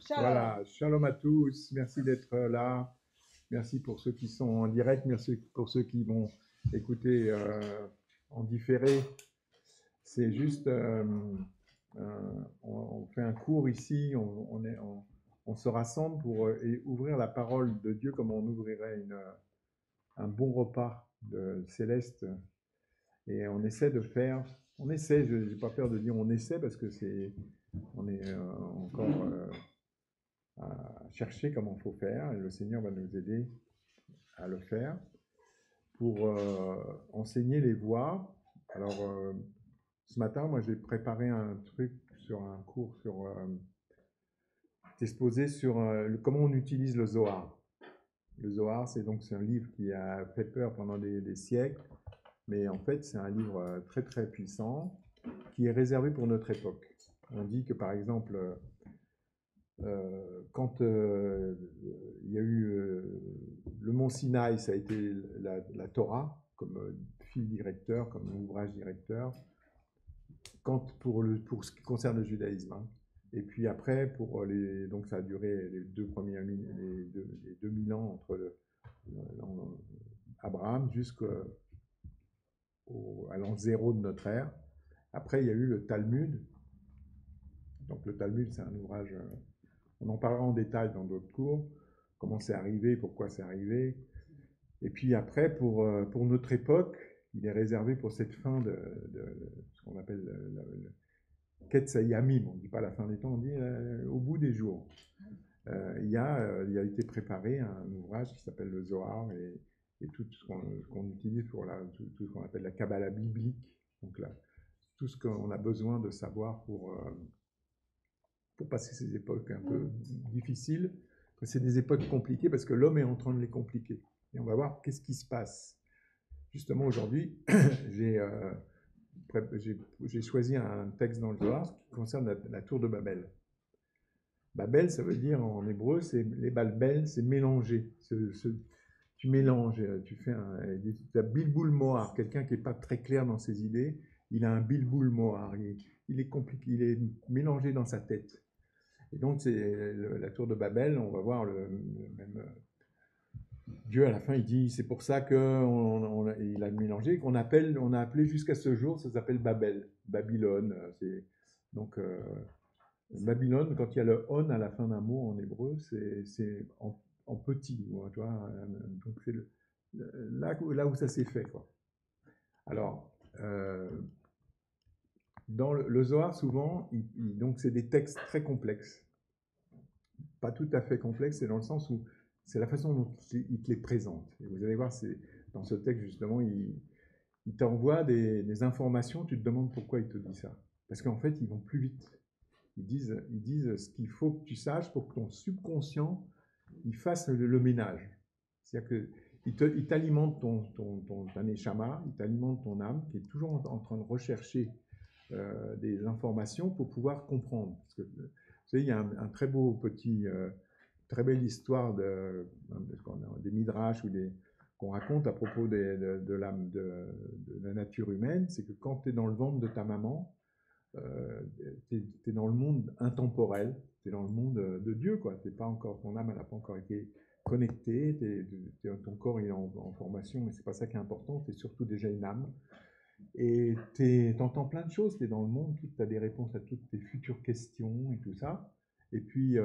Shalom. Voilà, shalom à tous, merci d'être là, merci pour ceux qui sont en direct, merci pour ceux qui vont écouter en différé. C'est juste, on fait un cours ici, on se rassemble pour ouvrir la parole de Dieu comme on ouvrirait un bon repas céleste. Et on essaie de faire, je n'ai pas peur de dire on essaie parce que on est encore à chercher comment il faut faire et le Seigneur va nous aider à le faire pour enseigner les voies. Alors, ce matin, moi, j'ai préparé un truc sur un cours sur exposé sur comment on utilise le Zohar. Le Zohar, c'est un livre qui a fait peur pendant des siècles, mais en fait, c'est un livre très très puissant qui est réservé pour notre époque. On dit que par exemple, quand il y a eu le mont Sinaï, ça a été la Torah comme fil directeur, comme ouvrage directeur, pour ce qui concerne le judaïsme. Hein. Et puis après, donc ça a duré les 2000 ans entre Abraham jusqu'à l'an 0 de notre ère. Après, il y a eu le Talmud. Donc le Talmud, c'est un ouvrage, on en parlera en détail dans d'autres cours, comment c'est arrivé, pourquoi c'est arrivé. Et puis après, pour notre époque, il est réservé pour cette fin de ce qu'on appelle le Ketz Hayamim. On ne dit pas la fin des temps, on dit au bout des jours. Il a été préparé un ouvrage qui s'appelle le Zohar et tout ce qu'on utilise pour tout ce qu'on appelle la Kabbalah biblique. Donc là, tout ce qu'on a besoin de savoir pour passer ces époques un peu difficiles. C'est des époques compliquées parce que l'homme est en train de les compliquer. Et on va voir qu'est-ce qui se passe. Justement, aujourd'hui, j'ai choisi un texte dans le Zohar qui concerne la tour de Babel. Babel, ça veut dire en hébreu, les balbel, c'est mélanger. Tu mélanges, tu fais un bilboul mohar, quelqu'un qui n'est pas très clair dans ses idées, il a un bilboul mohar, il est compliqué, il est mélangé dans sa tête. Et donc, c'est la tour de Babel, on va voir même Dieu à la fin, il dit, c'est pour ça qu'il a mélangé, on a appelé jusqu'à ce jour, ça s'appelle Babel, Babylone. Donc, Babylone, quand il y a le on à la fin d'un mot en hébreu, c'est en petit, tu vois, donc c'est là où ça s'est fait, quoi. Alors, dans le Zohar, souvent, donc c'est des textes très complexes. Pas tout à fait complexes, c'est dans le sens où c'est la façon dont il te les présente. Et vous allez voir, dans ce texte, justement, il t'envoie des informations, tu te demandes pourquoi il te dit ça. Parce qu'en fait, ils vont plus vite. Ils disent ce qu'il faut que tu saches pour que ton subconscient il fasse le ménage. C'est-à-dire qu'il t'alimente ton neshama, il t'alimente ton âme qui est toujours en train de rechercher des informations pour pouvoir comprendre. Parce que, vous savez, il y a un très beau très belle histoire des midrash qu'on raconte à propos de la nature humaine, c'est que quand tu es dans le ventre de ta maman, tu es dans le monde intemporel, tu es dans le monde de Dieu, quoi. T'es pas encore, ton âme, elle n'a pas encore été connectée, ton corps il est en formation, mais c'est pas ça qui est important, tu es surtout déjà une âme. Et tu entends plein de choses, tu es dans le monde, tu as des réponses à toutes tes futures questions et tout ça. Et puis,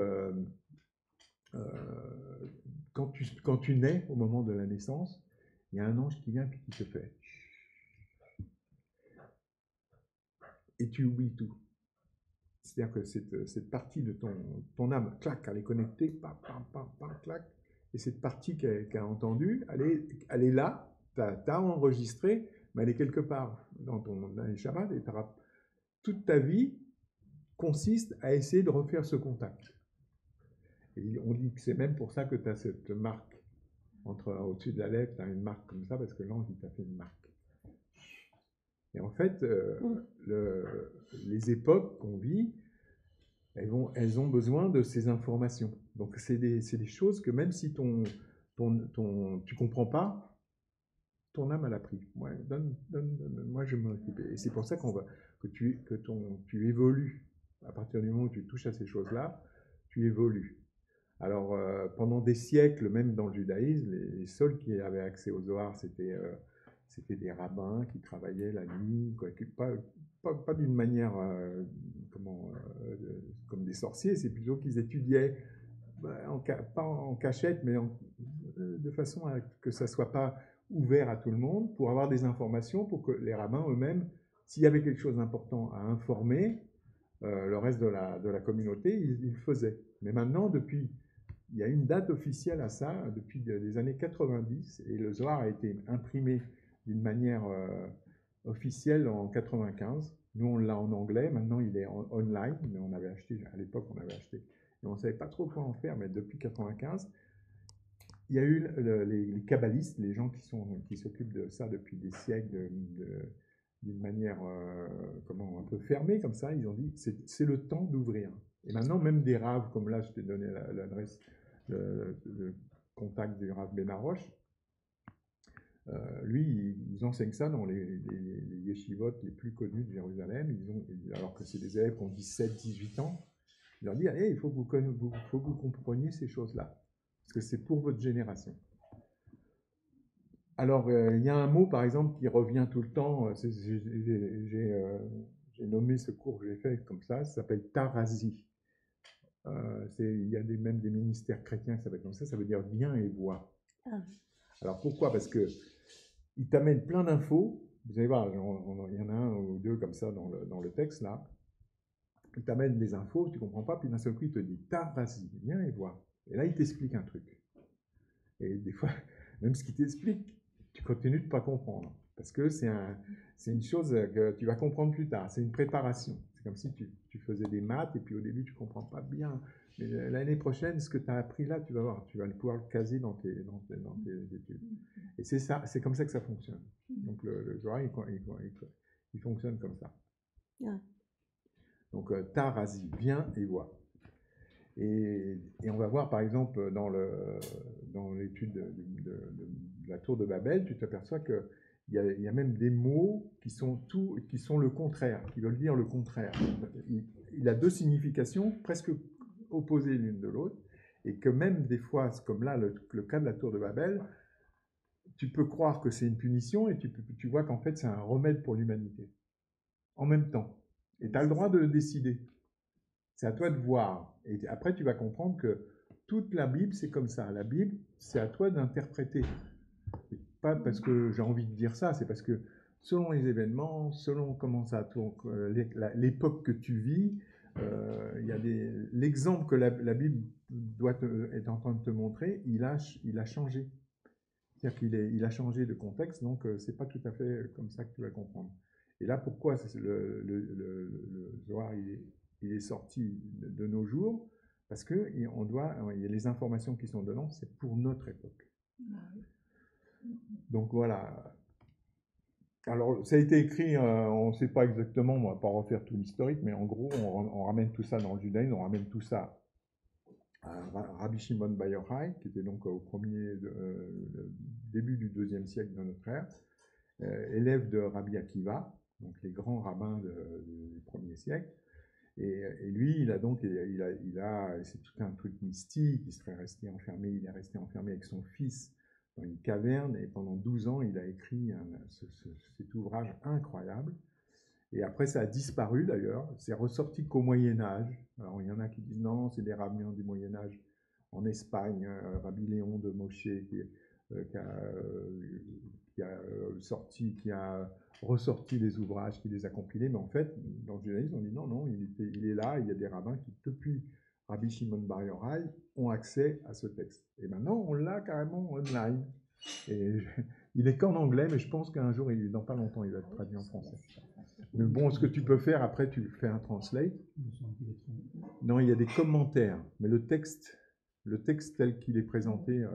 quand tu nais, au moment de la naissance, il y a un ange qui vient et qui te fait. Et tu oublies tout. C'est-à-dire que cette partie de ton âme, clac, elle est connectée, pam, pam, pam, pam, clac. Et cette partie qu'elle a entendue, elle est là, tu as enregistré, mais elle est quelque part dans les Shabbat, et toute ta vie consiste à essayer de refaire ce contact. Et on dit que c'est même pour ça que tu as cette marque au-dessus de la lèvre, tu as une marque comme ça, parce que l'ange, il t'a fait une marque. Et en fait, les époques qu'on vit, elles ont besoin de ces informations. Donc, c'est des choses que même si tu ne comprends pas, ton âme, elle a pris. Ouais, donne, moi, je vais m'occuper. Et c'est pour ça que tu évolues. À partir du moment où tu touches à ces choses-là, tu évolues. Alors, pendant des siècles, même dans le judaïsme, les seuls qui avaient accès au Zohar, c'était des rabbins qui travaillaient la nuit, quoi, pas d'une manière comme des sorciers, c'est plutôt qu'ils étudiaient, pas en cachette, mais de façon à que ça ne soit pas ouvert à tout le monde, pour avoir des informations, pour que les rabbins eux-mêmes, s'il y avait quelque chose d'important à informer, le reste de la communauté, ils le faisaient. Mais maintenant, il y a une date officielle à ça, depuis les années 90, et le Zohar a été imprimé d'une manière officielle en 95. Nous, on l'a en anglais, maintenant il est online, mais on avait acheté, à l'époque, on avait acheté. Et on ne savait pas trop quoi en faire, mais depuis 95, il y a eu les kabbalistes, les gens qui s'occupent de ça depuis des siècles, d'une manière un peu fermée comme ça, ils ont dit c'est le temps d'ouvrir. Et maintenant, même des raves, comme là, je t'ai donné l'adresse, le contact du Rav Benaroche, lui, ils enseignent ça dans les yeshivot les plus connus de Jérusalem, alors que c'est des élèves qui ont 17, 18 ans. Il leur dit, allez, il faut que vous compreniez ces choses-là, parce que c'est pour votre génération. Alors, il y a un mot, par exemple, qui revient tout le temps, j'ai nommé ce cours que j'ai fait comme ça s'appelle Tarazi. Il y a même des ministères chrétiens qui s'appellent comme ça veut dire bien et voir. Ah. Alors, pourquoi? Parce que il t'amène plein d'infos. Vous allez voir, il y en a un ou deux comme ça dans le texte, là. Il t'amène des infos, tu ne comprends pas, puis d'un seul coup, il te dit « Tarazi, viens et vois ». Et là, il t'explique un truc. Et des fois, même ce qu'il t'explique, tu continues de ne pas comprendre. Parce que c'est une chose que tu vas comprendre plus tard. C'est une préparation. C'est comme si tu faisais des maths et puis au début, tu ne comprends pas bien. Mais l'année prochaine, ce que tu as appris là, tu vas voir, tu vas pouvoir le caser dans tes études. Et c'est ça, c'est comme ça que ça fonctionne. Donc le Zohar, il fonctionne comme ça. Ouais. Donc Tarazi, viens et vois. Et on va voir par exemple dans l'étude de la tour de Babel, tu t'aperçois qu'il y a même des mots qui sont le contraire, qui veulent dire le contraire. Il a deux significations presque opposées l'une de l'autre, et que même des fois, comme là le cas de la tour de Babel, tu peux croire que c'est une punition et tu vois qu'en fait c'est un remède pour l'humanité. En même temps. Et tu as le droit de le décider. C'est à toi de voir. Et après, tu vas comprendre que toute la Bible, c'est comme ça. La Bible, c'est à toi d'interpréter. Pas parce que j'ai envie de dire ça, c'est parce que selon les événements, selon comment ça tourne, l'époque que tu vis, l'exemple que la Bible est en train de te montrer, il a changé. C'est-à-dire qu'il a changé de contexte, donc c'est pas tout à fait comme ça que tu vas comprendre. Et là, pourquoi le Zohar, il est sorti de nos jours? Parce que il y a les informations qui sont dedans, c'est pour notre époque. Donc voilà. Alors, ça a été écrit, on ne sait pas exactement, on ne va pas refaire tout l'historique, mais en gros, on ramène tout ça dans le judaïsme, on ramène tout ça à Rabbi Shimon Bar Yochai, qui était donc au début du IIe siècle de notre ère, élève de Rabbi Akiva, donc les grands rabbins du 1er siècle. Et lui, c'est tout un truc mystique, il est resté enfermé avec son fils dans une caverne, et pendant 12 ans, il a écrit cet ouvrage incroyable. Et après, ça a disparu d'ailleurs, c'est ressorti qu'au Moyen-Âge. Alors, il y en a qui disent non, c'est des rabbins du Moyen-Âge en Espagne, Rabbi Léon de Moshe qui a ressorti les ouvrages, qui les a compilés, mais en fait, dans le judaïsme, on dit non, il est là, il y a des rabbins qui, depuis Rabbi Shimon Bar Yochai, ont accès à ce texte. Et maintenant, on l'a carrément online. Et il est qu'en anglais, mais je pense qu'un jour, dans pas longtemps, il va être traduit en français. Mais bon, ce que tu peux faire, après, tu fais un translate. Non, il y a des commentaires, mais le texte tel qu'il est présenté...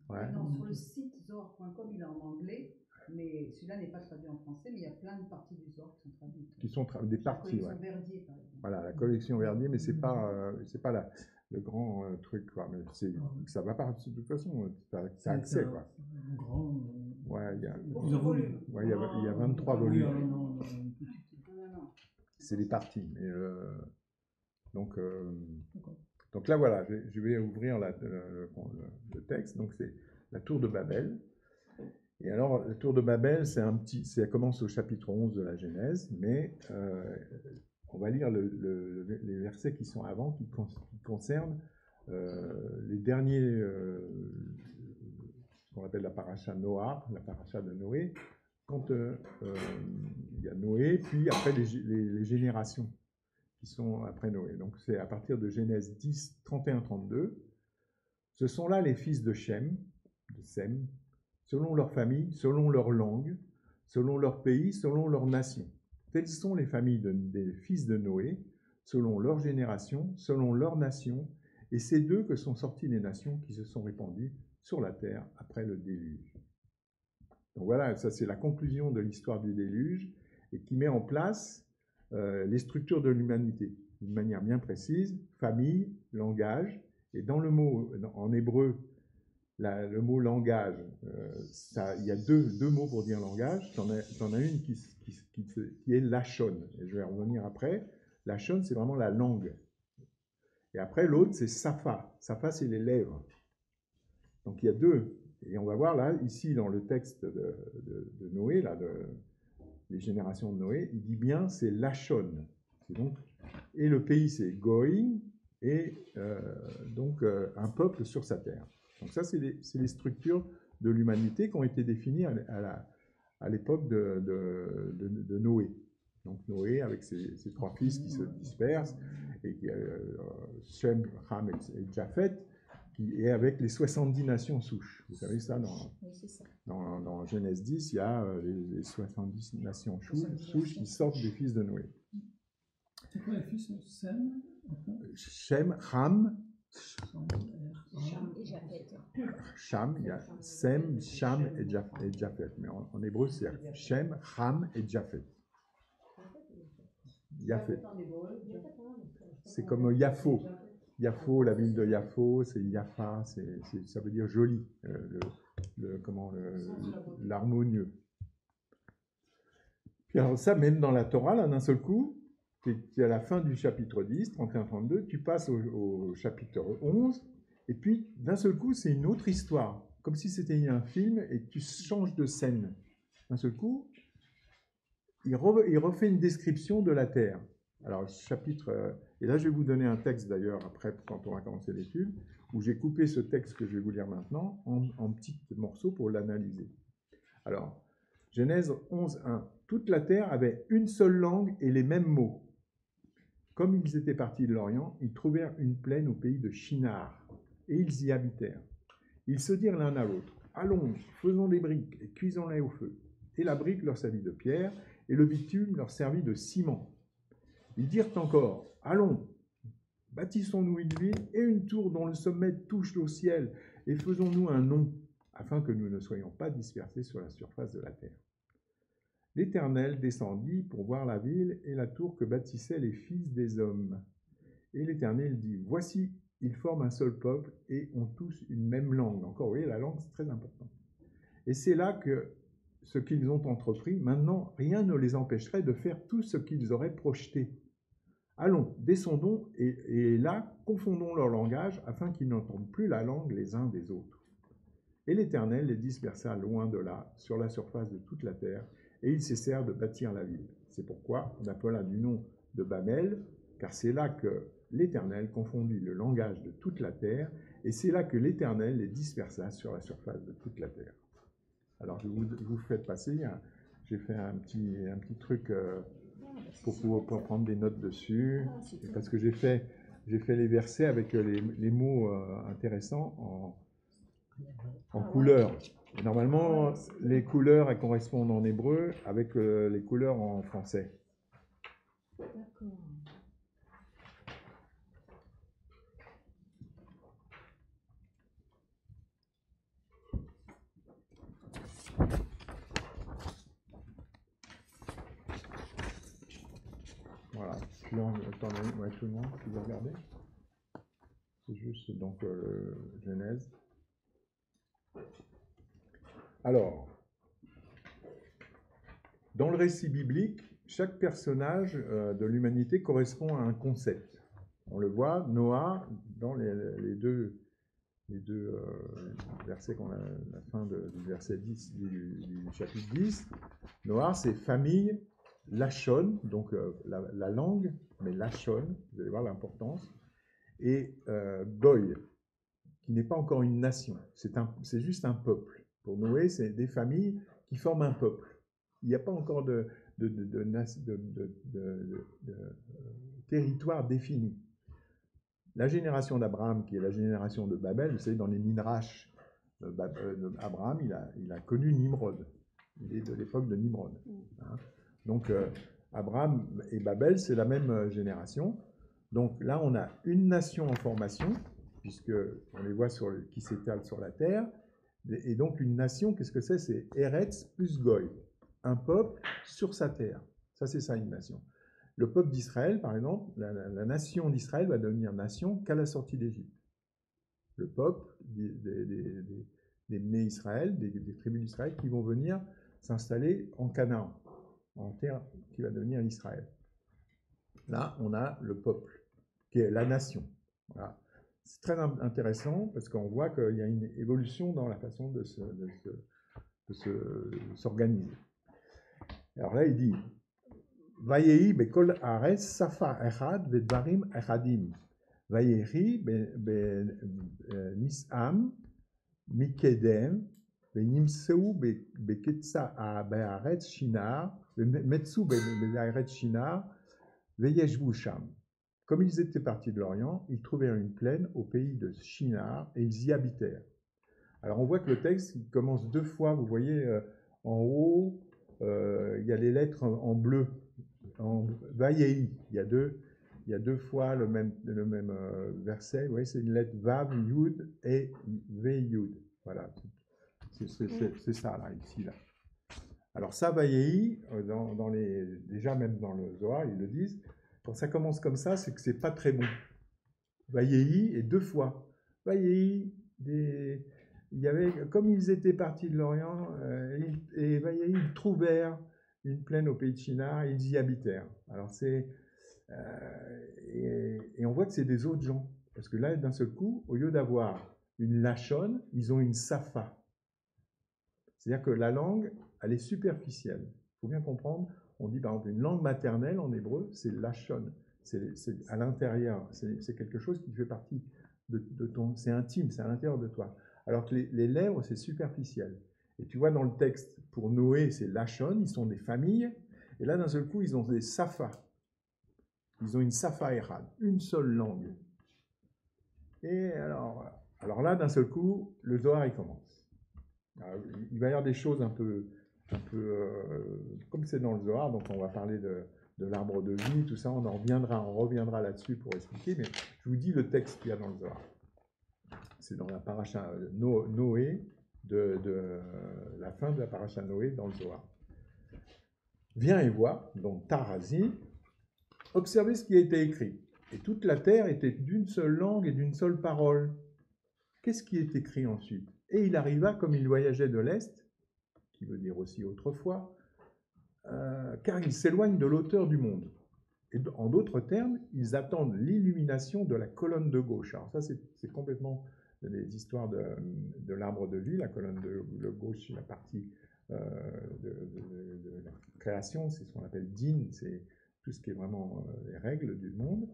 ouais. Non, sur le site zohar.com, il est en anglais, mais celui-là n'est pas traduit en français, mais il y a plein de parties du Zohar qui sont traduites. Qui sont des parties, la collection Verdier, par exemple. Voilà, la collection Verdier, mais c'est pas le grand truc, quoi. Mais ça va pas, de toute façon, tu as accès, quoi. Ouais, il y a 23 volumes. C'est des parties, mais Donc, donc là, voilà, je vais ouvrir le texte. Donc, c'est la tour de Babel. Et alors, la tour de Babel, ça commence au chapitre 11 de la Genèse, mais on va lire les versets qui sont avant, qui concernent les derniers, ce qu'on appelle la paracha Noah, la paracha de Noé, quand il y a Noé, puis après les générations qui sont après Noé. Donc c'est à partir de Genèse 10, 31-32. Ce sont là les fils de Shem, de Sem, selon leur famille, selon leur langue, selon leur pays, selon leur nation. Telles sont les familles des fils de Noé, selon leur génération, selon leur nation, et c'est d'eux que sont sorties les nations qui se sont répandues sur la terre après le déluge. Donc voilà, ça c'est la conclusion de l'histoire du déluge, et qui met en place les structures de l'humanité, d'une manière bien précise, famille, langage, et dans le mot, en hébreu, le mot langage, il y a deux mots pour dire langage. T'en as une qui est lachon, et je vais revenir après. Lachon, c'est vraiment la langue. Et après, l'autre, c'est safa. Safa, c'est les lèvres. Donc il y a deux. Et on va voir là, ici, dans le texte de Noé, là, les générations de Noé, il dit bien, c'est lachon. Et le pays, c'est goï, et donc un peuple sur sa terre. Donc ça, c'est les structures de l'humanité qui ont été définies à l'époque de Noé. Donc Noé, avec ses trois fils qui se dispersent, et Shem, Ham et Japhet, et avec les 70 nations souches. Vous savez ça, dans Genèse 10, il y a les 70 nations souches qui sortent des fils de Noé. C'est quoi les fils? Shem, Ham, Cham et Japhet. Cham, il y a Sem, Cham et Japhet. Mais en hébreu, c'est Shem, Ham et Japhet. Japhet. C'est comme Yafo. Yafo, la ville de Yafo, c'est Yafa, ça veut dire joli, l'harmonieux. Puis alors ça, même dans la Torah, là, d'un seul coup, tu es à la fin du chapitre 10, 31-32, tu passes au chapitre 11, et puis d'un seul coup, c'est une autre histoire, comme si c'était un film, et tu changes de scène. D'un seul coup, il refait une description de la Terre. Alors, chapitre... et là, je vais vous donner un texte, d'ailleurs, après, quand on va commencer l'étude, où j'ai coupé ce texte que je vais vous lire maintenant en petits morceaux pour l'analyser. Alors, Genèse 11.1. Toute la terre avait une seule langue et les mêmes mots. Comme ils étaient partis de l'Orient, ils trouvèrent une plaine au pays de Shinar, et ils y habitèrent. Ils se dirent l'un à l'autre, « Allons, faisons des briques et cuisons-les au feu. » Et la brique leur servit de pierre, et le bitume leur servit de ciment. Ils dirent encore, « Allons, bâtissons-nous une ville et une tour dont le sommet touche au ciel, et faisons-nous un nom, afin que nous ne soyons pas dispersés sur la surface de la terre. » L'Éternel descendit pour voir la ville et la tour que bâtissaient les fils des hommes. Et l'Éternel dit, « Voici, ils forment un seul peuple et ont tous une même langue. » Encore, vous voyez, la langue, c'est très important. Et c'est là que ce qu'ils ont entrepris, maintenant, rien ne les empêcherait de faire tout ce qu'ils auraient projeté. Allons, descendons et là, confondons leur langage afin qu'ils n'entendent plus la langue les uns des autres. Et l'Éternel les dispersa loin de là, sur la surface de toute la terre, et ils cessèrent de bâtir la ville. C'est pourquoi on appela du nom de Babel, car c'est là que l'Éternel confondit le langage de toute la terre, et c'est là que l'Éternel les dispersa sur la surface de toute la terre. Alors je vous fais passer, j'ai fait un petit truc pour pouvoir prendre des notes dessus, parce que j'ai fait les versets avec les mots intéressants en couleurs. Et normalement, les couleurs, elles correspondent en hébreu avec les couleurs en français. D'accord. Voilà. Ouais, tout le monde, tu veux regarder? C'est juste donc Genèse. Alors, dans le récit biblique, chaque personnage de l'humanité correspond à un concept. On le voit, Noah, dans les deux versets qu'on a, la fin du verset 10 du chapitre 10, Noah, c'est famille Lachon, donc la langue, mais Lachon, vous allez voir l'importance, et Goy, qui n'est pas encore une nation, c'est juste un peuple. Pour Noé, c'est des familles qui forment un peuple. Il n'y a pas encore de territoire défini. La génération d'Abraham, qui est la génération de Babel, vous savez, dans les Midrash, Abraham, il a connu Nimrod. Il est de l'époque de Nimrod. Hein. Donc, Abraham et Babel, c'est la même génération. Donc là, on a une nation en formation, puisqu'on les voit qui s'étalent sur la terre. Et donc, une nation, qu'est-ce que c'est? C'est Eretz plus Goy. Un peuple sur sa terre. Ça, c'est ça, une nation. Le peuple d'Israël, par exemple, la nation d'Israël va devenir nation qu'à la sortie d'Égypte. Le peuple des Né-Israël, des tribus d'Israël, qui vont venir s'installer en Canaan, en terre qui va devenir Israël. Là, on a le peuple, qui est la nation. Voilà. C'est très intéressant, parce qu'on voit qu'il y a une évolution dans la façon de s'organiser. Alors là, il dit... Vayehi bekol haaretz safa echad vedvarim echadim. Vayehi nis'am mikedem venimseu beketsa be'aretz shinar metsu be'aretz shinar veyeshvu sham. Comme ils étaient partis de l'Orient, ils trouvèrent une plaine au pays de Shinar et ils y habitèrent. Alors on voit que le texte il commence deux fois, vous voyez en haut, il y a les lettres en bleu. En Vayehi, il y a deux fois le même verset. Vous voyez, c'est une lettre Vav, Yud et Ve Yud. Voilà, c'est ça là, ici là. Alors ça, Vayehi, déjà même dans le Zohar, ils le disent. Quand ça commence comme ça, c'est que c'est pas très bon. Vayehi et deux fois. Vayehi, il y avait, comme ils étaient partis de l'Orient, et Vayehi, ils trouvèrent une plaine au pays de Shinar, ils y habitèrent. Alors et on voit que c'est des autres gens. Parce que là, d'un seul coup, au lieu d'avoir une lachon, ils ont une safa. C'est-à-dire que la langue, elle est superficielle. Il faut bien comprendre, on dit par exemple une langue maternelle en hébreu, c'est lachon. C'est à l'intérieur, c'est quelque chose qui fait partie de ton... C'est intime, c'est à l'intérieur de toi. Alors que les lèvres, c'est superficiel. Et tu vois dans le texte, pour Noé, c'est Lachon, ils sont des familles. Et là, d'un seul coup, ils ont des Safa. Ils ont une Safa Erad, une seule langue. Et alors là, d'un seul coup, le Zohar, il commence. Alors, il va y avoir des choses un peu comme c'est dans le Zohar, donc on va parler de l'arbre de vie, tout ça, on reviendra là-dessus pour expliquer, mais je vous dis le texte qu'il y a dans le Zohar. C'est dans la paracha Noé, de la fin de la paracha Noé dans le Zohar. Viens et vois, donc Tarazi, observez ce qui a été écrit. Et toute la terre était d'une seule langue et d'une seule parole. Qu'est-ce qui est écrit ensuite? Et il arriva, comme il voyageait de l'Est, qui veut dire aussi autrefois, car il s'éloigne de l'auteur du monde. Et en d'autres termes, ils attendent l'illumination de la colonne de gauche. Alors ça, c'est complètement les histoires de l'arbre de vie. La colonne de gauche, c'est la partie de la création, c'est ce qu'on appelle din, c'est tout ce qui est vraiment les règles du monde,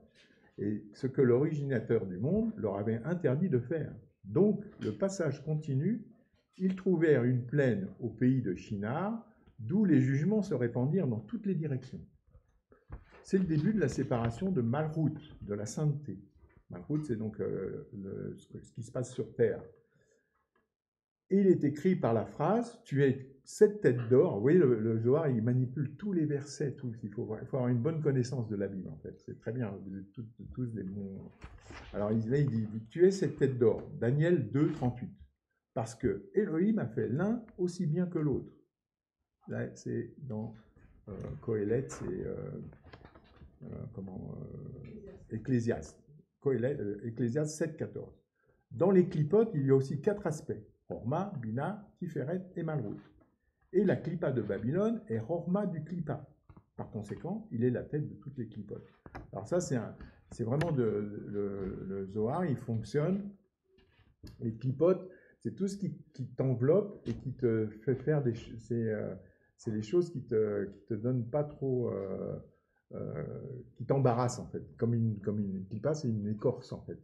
et ce que l'originateur du monde leur avait interdit de faire. Donc, le passage continue, ils trouvèrent une plaine au pays de Shinar, d'où les jugements se répandirent dans toutes les directions. C'est le début de la séparation de Malchut, de la sainteté. Malchut, c'est donc ce qui se passe sur terre. Et il est écrit par la phrase « Tu es 7 têtes d'or ». Vous voyez, le Zohar, il manipule tous les versets. Il faut avoir une bonne connaissance de la Bible, en fait. C'est très bien, vous êtes tous des bons... Alors là, il dit « Tu es 7 têtes d'or ». Daniel 2, 38. Parce que Elohim a fait l'un aussi bien que l'autre. Là, c'est dans Kohelet, c'est... Ecclésiaste. Ecclésiaste 7, 14. Dans les clipotes, il y a aussi 4 aspects. Horma, Bina, Tiferet et Malchut. Et la clipa de Babylone est Horma du clipa. Par conséquent, il est la tête de toutes les clipotes. Alors ça, c'est vraiment le Zohar, il fonctionne. Les clipotes, c'est tout ce qui t'enveloppe et qui te fait faire des choses. C'est les choses qui te donnent pas trop. Qui t'embarrassent en fait. Comme une clipa, c'est une écorce en fait.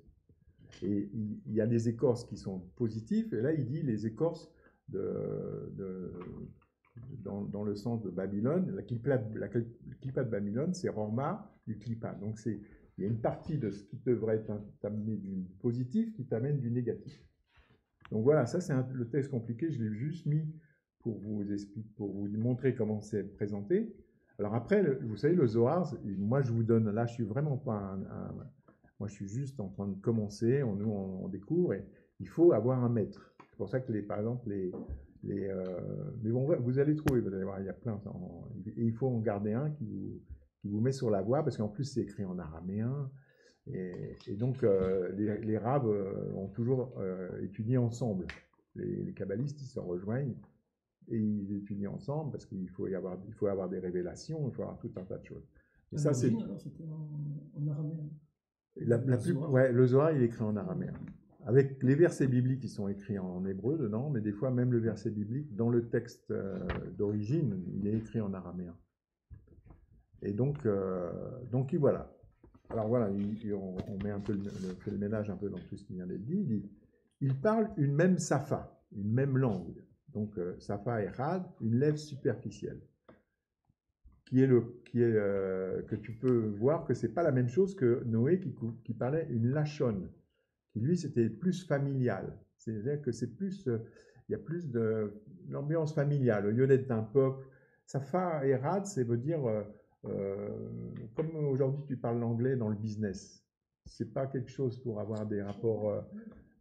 Et il y a des écorces qui sont positives, et là il dit les écorces dans le sens de Babylone. La clipa de Babylone, c'est Rorma du clipa. Donc il y a une partie de ce qui devrait t'amener du positif qui t'amène du négatif. Donc voilà, ça c'est le texte compliqué, je l'ai juste mis pour vous expliquer, pour vous montrer comment c'est présenté. Alors après, vous savez, le Zohar, moi je vous donne, là je suis vraiment pas moi je suis juste en train de commencer, nous on découvre, et il faut avoir un maître. C'est pour ça que par exemple, mais bon, vous allez trouver, vous allez voir, il y a plein, et il faut en garder un qui vous met sur la voie, parce qu'en plus c'est écrit en araméen, et donc les rabbes ont toujours étudié ensemble. Les kabbalistes, ils se rejoignent, et ils étudient ensemble parce qu'il faut avoir des révélations, il faut avoir tout un tas de choses. Et ça, c'est c'était en araméen. Le Zohar, il est écrit en araméen. Avec les versets bibliques qui sont écrits en hébreu dedans, mais des fois même le verset biblique, dans le texte d'origine, il est écrit en araméen. Et donc voilà. Alors voilà, on met un peu fait le ménage un peu dans tout ce qui vient d'être dit. Il parle une même safa, une même langue. Donc, Safa et Rad, une lèvre superficielle, que tu peux voir que c'est pas la même chose que Noé qui parlait une lachon, qui lui c'était plus familial. C'est-à-dire que c'est plus, il y a plus de l'ambiance familiale. Au lieu d'être un peuple, Safa et Rad, c'est veut dire comme aujourd'hui tu parles l'anglais dans le business. C'est pas quelque chose pour avoir des rapports.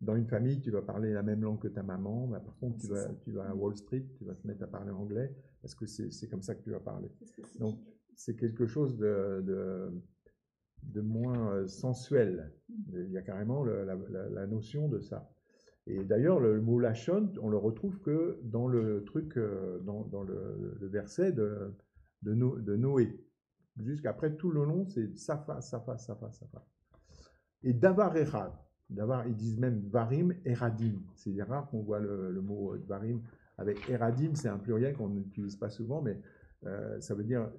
Dans une famille, tu vas parler la même langue que ta maman, mais par contre, tu vas à Wall Street, tu vas te mettre à parler anglais, parce que c'est comme ça que tu vas parler. Donc, c'est quelque chose de moins sensuel. Il y a carrément la notion de ça. Et d'ailleurs, le mot lachon, on le retrouve que dans le truc, dans le verset de Noé. Jusqu'après, tout le long, c'est safa, safa, safa, safa. Et davar echad. D'avoir, ils disent même varim eradim. C'est rare qu'on voit le mot varim avec eradim, c'est un pluriel qu'on n'utilise pas souvent, mais ça veut dire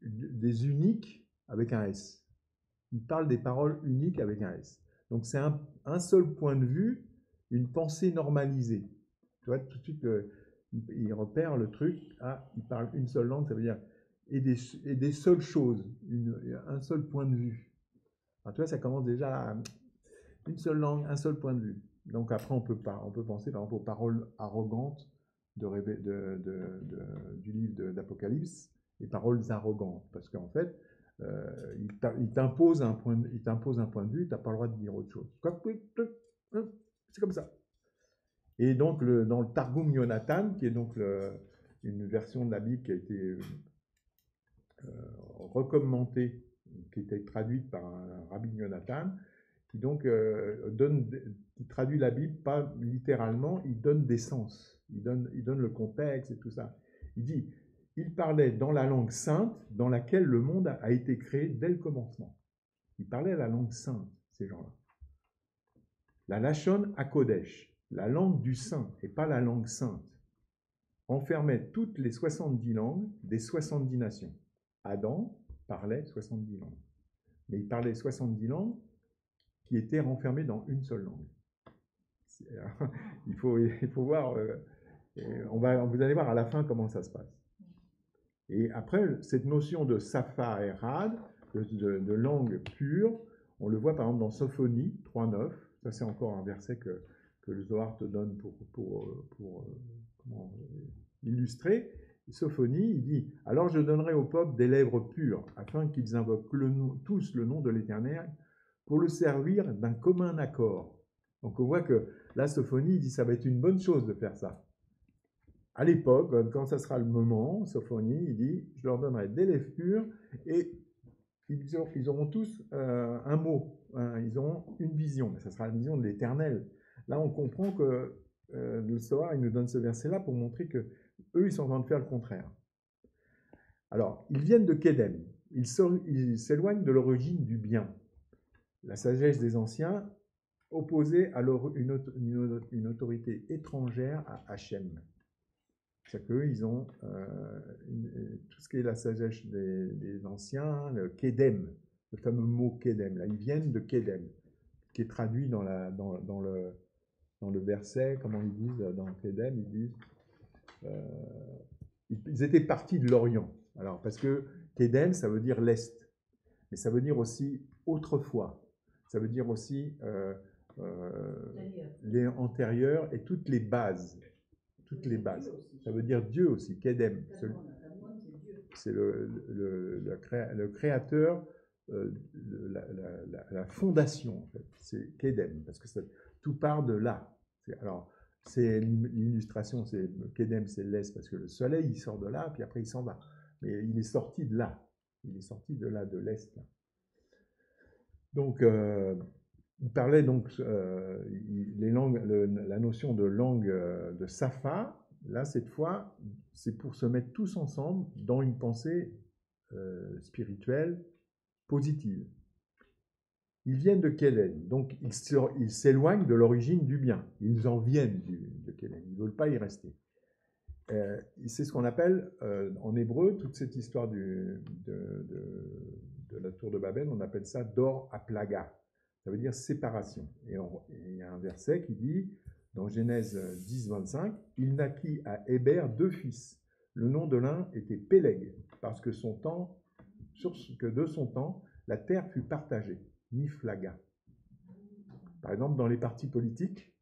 des uniques avec un S. Il parle des paroles uniques avec un S. Donc c'est un seul point de vue, une pensée normalisée. Tu vois, tout de suite, il repère le truc, il parle une seule langue, ça veut dire et des seules choses, un seul point de vue. Alors tu vois, ça commence déjà à une seule langue, un seul point de vue. Donc après, on peut penser par exemple aux paroles arrogantes du livre d'Apocalypse, les paroles arrogantes, parce qu'en fait, il t'impose un point de vue, tu n'as pas le droit de dire autre chose. C'est comme ça. Et donc, dans le Targum Yonatan, qui est donc une version de la Bible qui a été recommentée, qui a été traduite par un rabbin Yonatan, qui donc qui traduit la Bible pas littéralement, il donne des sens, il donne le contexte et tout ça. Il parlait dans la langue sainte dans laquelle le monde a été créé dès le commencement. Il parlait la langue sainte, ces gens-là. La Lachon HaKodesh, la langue du saint et pas la langue sainte, enfermait toutes les 70 langues des 70 nations. Adam parlait 70 langues. Mais il parlait 70 langues qui étaient renfermés dans une seule langue. Il faut voir, vous allez voir à la fin comment ça se passe. Et après, cette notion de Safa et Rad, de langue pure, on le voit par exemple dans Sophonie 3.9, ça c'est encore un verset que le Zohar te donne pour illustrer. Sophonie, il dit « Alors je donnerai au peuple des lèvres pures, afin qu'ils invoquent tous le nom de l'Éternel, pour le servir d'un commun accord. » Donc on voit que la Sophonie, il dit ça va être une bonne chose de faire ça. À l'époque, quand ça sera le moment, Sophonie, il dit je leur donnerai des lèvres pures et ils auront tous un mot, ils auront une vision, mais ça sera la vision de l'Éternel. Là, on comprend que le Zohar, il nous donne ce verset-là pour montrer que eux, ils sont en train de faire le contraire. Alors, ils viennent de Kédem, ils s'éloignent de l'origine du bien. la sagesse des anciens opposée à une autorité étrangère à Hachem. C'est-à-dire qu'eux, ils ont tout ce qui est la sagesse des anciens, le Kedem, le fameux mot Kedem. Là, ils viennent de Kedem, qui est traduit dans le verset, comment ils disent dans Kedem, ils disent ils étaient partis de l'Orient. Alors, parce que Kedem, ça veut dire l'Est, mais ça veut dire aussi autrefois. Ça veut dire aussi les antérieurs et toutes les bases. Toutes les bases. Ça veut dire Dieu aussi, Kedem. C'est le créateur, la fondation, en fait. C'est Kedem, parce que tout part de là. Alors, c'est l'illustration, c'est Kedem, c'est l'Est, parce que le soleil, il sort de là, puis après, il s'en va. Mais il est sorti de là. Il est sorti de là, de l'Est. Là. Donc, il parlait donc les langues, la notion de langue de Safa. Là, cette fois, c'est pour se mettre tous ensemble dans une pensée spirituelle positive. Ils viennent de Kélène, donc ils s'éloignent de l'origine du bien. Ils en viennent de Kélène, ils ne veulent pas y rester. C'est ce qu'on appelle, en hébreu, toute cette histoire de la tour de Babel, on appelle ça Dor Aplaga. Ça veut dire séparation. Et il y a un verset qui dit, dans Genèse 10, 25, « Il naquit à Héber 2 fils. Le nom de l'un était Péleg, parce que de son temps, la terre fut partagée. Niflaga. » Par exemple, dans les partis politiques,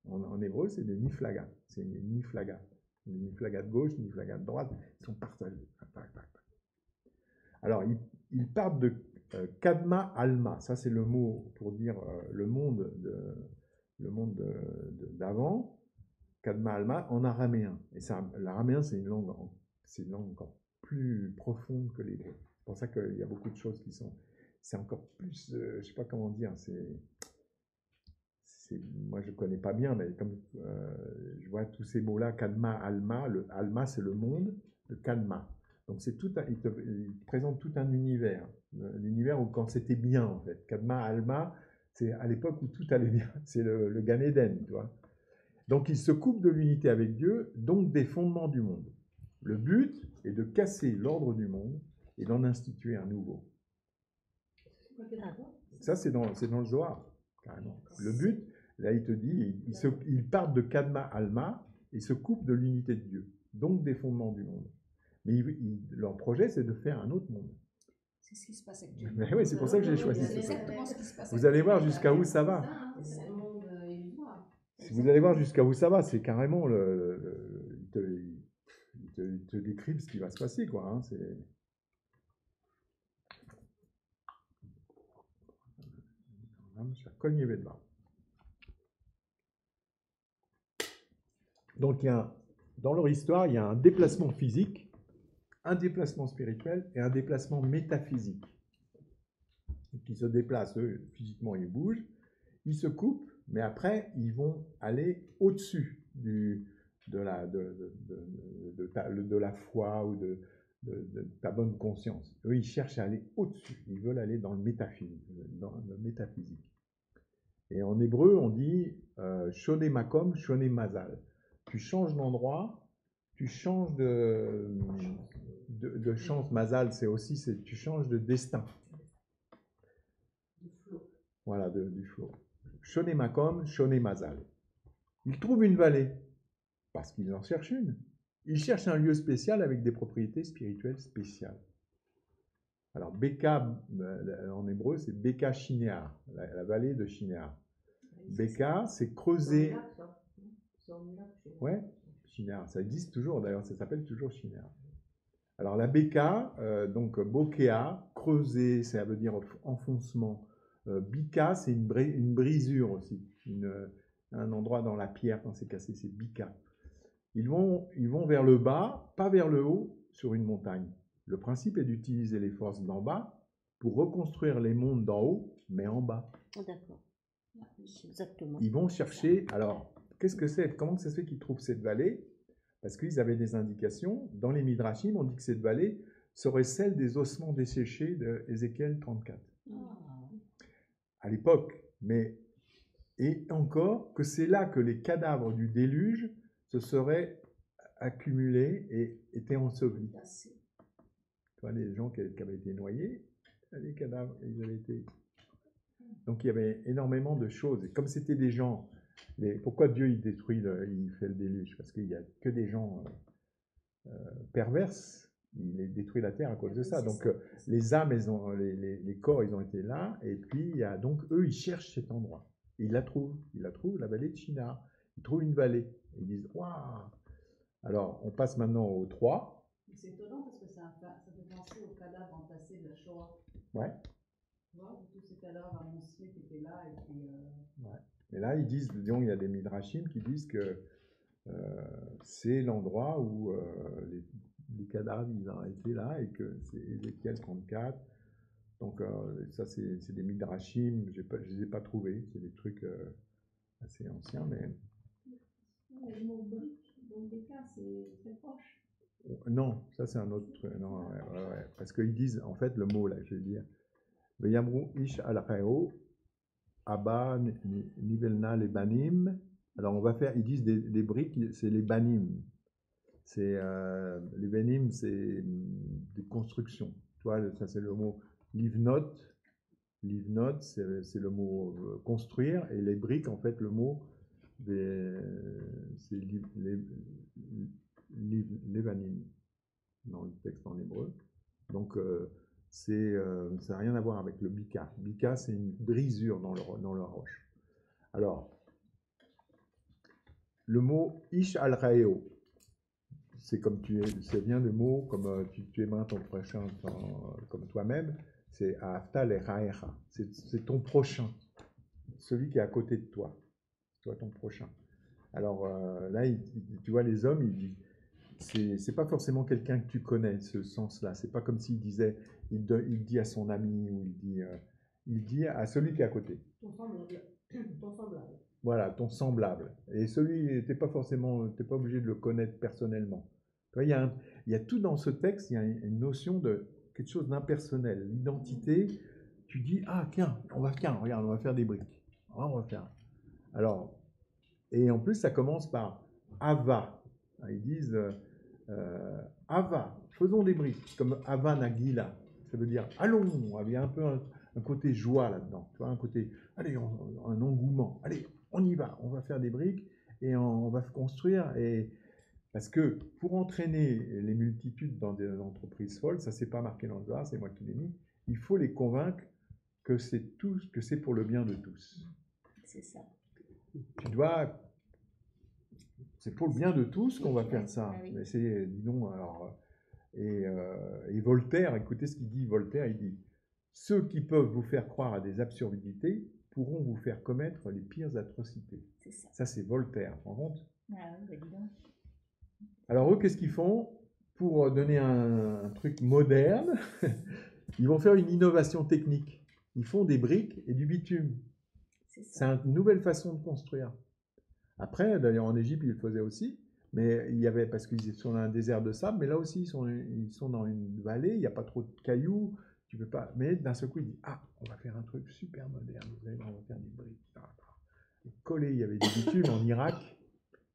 en hébreu, c'est des niflaga. C'est des niflaga. Des niflaga de gauche, des niflaga de droite, ils sont partagés. Alors, ils partent de Kadma Alma, ça c'est le mot pour dire le monde d'avant, Kadma Alma en araméen. Et l'araméen c'est une langue encore plus profonde que l'hébreu. C'est pour ça qu'il y a beaucoup de choses qui sont, c'est encore plus, je ne sais pas comment dire, moi je ne connais pas bien, mais comme je vois tous ces mots-là, Kadma Alma, le Alma c'est le monde, le Kadma. Donc c'est il te présente tout un univers, l'univers où quand c'était bien en fait. Kadma, Alma, c'est à l'époque où tout allait bien, c'est le Gan Eden, tu vois. Donc il se coupe de l'unité avec Dieu, donc des fondements du monde. Le but est de casser l'ordre du monde et d'en instituer un nouveau. Ça c'est dans le Zohar, carrément. Le but, là il te dit, ils partent de Kadma, Alma et se coupent de l'unité de Dieu, donc des fondements du monde. Mais leur projet, c'est de faire un autre monde. C'est ce qui se passe actuellement. Mais oui, c'est pour ça que j'ai choisi C'est ce exactement ce qui se passe. Vous allez voir jusqu'à où ça va. C'est le monde illusoire. Vous allez voir jusqu'à où ça va. C'est carrément il te décrivent ce qui va se passer, quoi. Hein. Donc, dans leur histoire, il y a un déplacement physique, un déplacement spirituel et un déplacement métaphysique. Qui se déplacent, eux, physiquement, ils bougent, ils se coupent, mais après, ils vont aller au-dessus de la foi ou de ta bonne conscience. Eux, ils cherchent à aller au-dessus, ils veulent aller dans le métaphysique. Et en hébreu, on dit Shone Makom, Shone Mazal. Tu changes d'endroit, tu changes de chance. Mazal, c'est aussi, tu changes de destin. Voilà, du flot. Shone Makom, Shone Mazal. Ils trouvent une vallée, parce qu'ils en cherchent une. Ils cherchent un lieu spécial avec des propriétés spirituelles spéciales. Alors, Beka, en hébreu, c'est Beka Shinéar, la vallée de Shinéar. Beka, c'est creuser. Ouais, Shinéar, ça existe toujours d'ailleurs, ça s'appelle toujours Shinéar. Alors, la Beka, donc Bokea, creuser, ça veut dire enfoncement. Bika, c'est une brisure aussi, un endroit dans la pierre quand c'est cassé, c'est Bika. Ils vont vers le bas, pas vers le haut, sur une montagne. Le principe est d'utiliser les forces d'en bas pour reconstruire les mondes d'en haut, mais en bas. D'accord. Exactement. Ils vont chercher, alors, qu'est-ce que c'est? Comment ça se fait qu'ils trouvent cette vallée? Parce qu'ils avaient des indications. Dans les Midrashim, on dit que cette vallée serait celle des ossements desséchés de Ézéchiel 34. à l'époque, mais et encore que c'est là que les cadavres du déluge se seraient accumulés et étaient ensevelis. Tassé. Tu vois, les gens qui avaient été noyés, les cadavres, ils avaient été... Donc il y avait énormément de choses. Et comme c'était des gens... Pourquoi Dieu il détruit, il fait le déluge? Parce qu'il n'y a que des gens perverses. Il détruit la terre à cause de ça. Donc les âmes, les corps, ils ont été là. Et puis il y a donc eux, ils cherchent cet endroit. Et ils la trouvent. Ils la trouvent, la vallée de Shinar. Ils trouvent une vallée. Et ils disent waouh. Alors on passe maintenant au 3. C'est étonnant parce que ça fait penser aux cadavres entassés de la Shoah. Ouais. Tu vois, tous ces cadavres amoncelés qui étaient là et puis. Ouais. Et là, ils disent, disons, il y a des midrashim qui disent que c'est l'endroit où les cadavres ils ont été là et que c'est Ézéchiel 34. Donc ça, c'est des midrashim, je ne les ai pas trouvés, c'est des trucs assez anciens, mais... Le mot brique, dans des cas, c'est très proche. Non, ça c'est un autre truc. Non, ouais. Parce qu'ils disent, en fait, le mot là, je vais dire, Veyamru ish al-Reo, Abba, Nivelna, les Banim. Alors on va faire, ils disent des briques, c'est les Banim. C'est les Banim, c'est des constructions. Tu vois, ça c'est le mot livnot. Livnot, c'est le mot construire, et les briques, en fait, le mot c'est les Banim dans le texte en hébreu. Donc ça n'a rien à voir avec le bika. Bika, c'est une brisure dans la roche. Alors, le mot ish al raeo, c'est comme ça vient de mots comme tu aimeras ton prochain comme toi-même, c'est afta le raecha, c'est ton prochain, celui qui est à côté de toi, ton prochain. Alors là, tu vois, les hommes, ils disent, c'est pas forcément quelqu'un que tu connais, ce sens-là. C'est pas comme s'il disait, il dit à son ami ou il dit à celui qui est à côté. Ton semblable. Ton semblable. Voilà, ton semblable. Et celui, t'es pas obligé de le connaître personnellement. Tu vois, il y a tout dans ce texte, il y a une notion de quelque chose d'impersonnel. L'identité, tu dis, ah tiens, regarde, on va faire des briques. Ah, on va faire. Alors, et en plus, ça commence par Ava. Ils disent Ava, faisons des briques, comme Ava Nagila. Ça veut dire allons. Il y a un peu un côté joie là-dedans. Tu vois, un côté, allez, un engouement. Allez, on y va, on va faire des briques et on va construire. Parce que pour entraîner les multitudes dans des entreprises folles, ça c'est pas marqué dans le Zohar, c'est moi qui l'ai mis, il faut les convaincre que c'est pour le bien de tous. C'est ça. C'est pour le bien de tous qu'on va faire ça. Oui. Mais c'est, dis donc, alors, et Voltaire, écoutez ce qu'il dit, Voltaire, il dit, ceux qui peuvent vous faire croire à des absurdités pourront vous faire commettre les pires atrocités. C'est ça. Ça, c'est Voltaire, tu te rends compte? Ah oui, bah dis donc. Alors eux, qu'est-ce qu'ils font? Pour donner un truc moderne, ils vont faire une innovation technique. Ils font des briques et du bitume. C'est une nouvelle façon de construire. Après, d'ailleurs, en Égypte, ils le faisaient aussi, mais il y avait, parce qu'ils sont dans un désert de sable, mais là aussi, ils sont dans une vallée, il n'y a pas trop de cailloux, tu peux pas. Mais d'un seul coup, ils disent, ah, on va faire un truc super moderne, vous allez voir, on va faire des briques. Et collés, il y avait du bitume en Irak,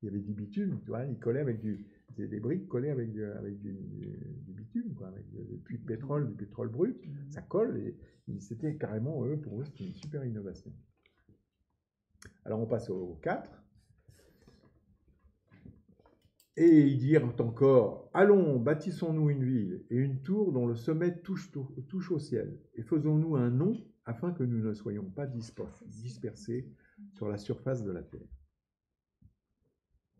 il y avait du bitume, tu vois, ils collaient avec des briques collées avec du bitume, quoi, avec du pétrole brut, ça colle, et c'était carrément, pour eux, c'était une super innovation. Alors on passe au 4. Et ils dirent encore, allons, bâtissons-nous une ville et une tour dont le sommet touche au ciel, et faisons-nous un nom afin que nous ne soyons pas dispersés sur la surface de la terre.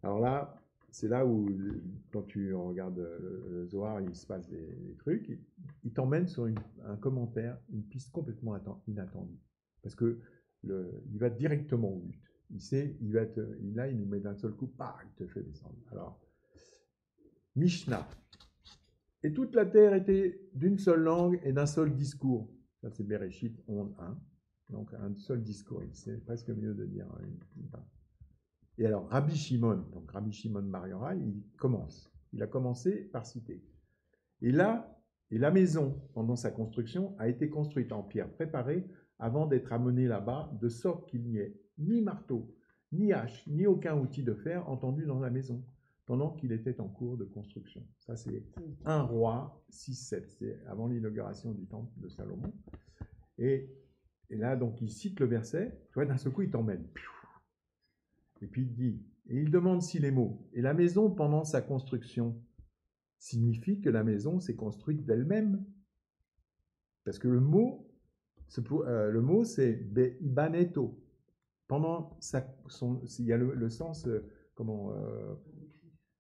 Alors là, c'est là où, quand tu regardes le Zohar, il se passe des trucs, il t'emmène sur un commentaire, une piste complètement inattendue. Parce que il va directement au but. Là, il nous met d'un seul coup, il te fait descendre. Alors, Mishnah. Et toute la terre était d'une seule langue et d'un seul discours. Ça, c'est Bereshit 11.1. Donc, un seul discours. C'est presque mieux de dire. Et alors, Rabbi Shimon Bar Yochai, il a commencé par citer. Et la maison, pendant sa construction, a été construite en pierre préparée avant d'être amené là-bas, de sorte qu'il n'y ait ni marteau, ni hache, ni aucun outil de fer entendu dans la maison, pendant qu'il était en cours de construction. Ça, c'est 1 Roi 6-7, c'est avant l'inauguration du temple de Salomon. Et là, donc, il cite le verset, tu vois, d'un seul coup, il t'emmène. Et puis il dit, et il demande si les mots, et la maison pendant sa construction, signifie que la maison s'est construite d'elle-même. Parce que le mot, c'est ibaneto. Pendant il y a le sens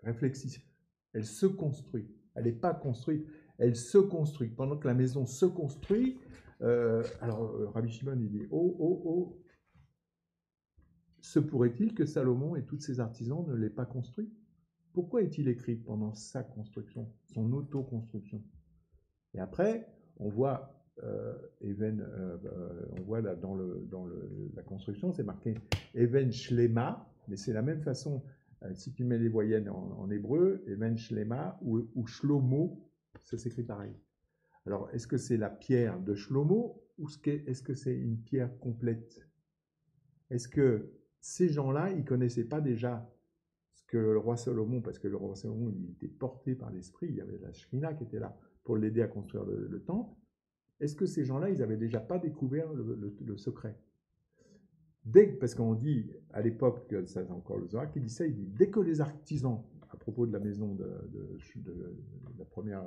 réflexif. Elle se construit. Elle n'est pas construite. Elle se construit. Pendant que la maison se construit, Rabbi Shimon, il dit, oh, se pourrait-il que Salomon et tous ses artisans ne l'aient pas construit? Pourquoi est-il écrit pendant sa construction, son auto-construction? Et après, on voit on voit là dans la construction, c'est marqué Even Shlema, mais c'est la même façon, si tu mets les voyelles en hébreu, Even Shlema ou Shlomo, ça s'écrit pareil. Alors, est-ce que c'est la pierre de Shlomo ou est-ce que c'est une pierre complète? Est-ce que ces gens-là, ils ne connaissaient pas déjà ce que le roi Salomon, parce que le roi Salomon, il était porté par l'esprit, il y avait la Shrina qui était là pour l'aider à construire le temple. Est-ce que ces gens-là, ils n'avaient déjà pas découvert le secret? Parce qu'on dit, à l'époque, ça c'est encore le Zohar qui dit ça, il dit, dès que les artisans, à propos de la maison de la première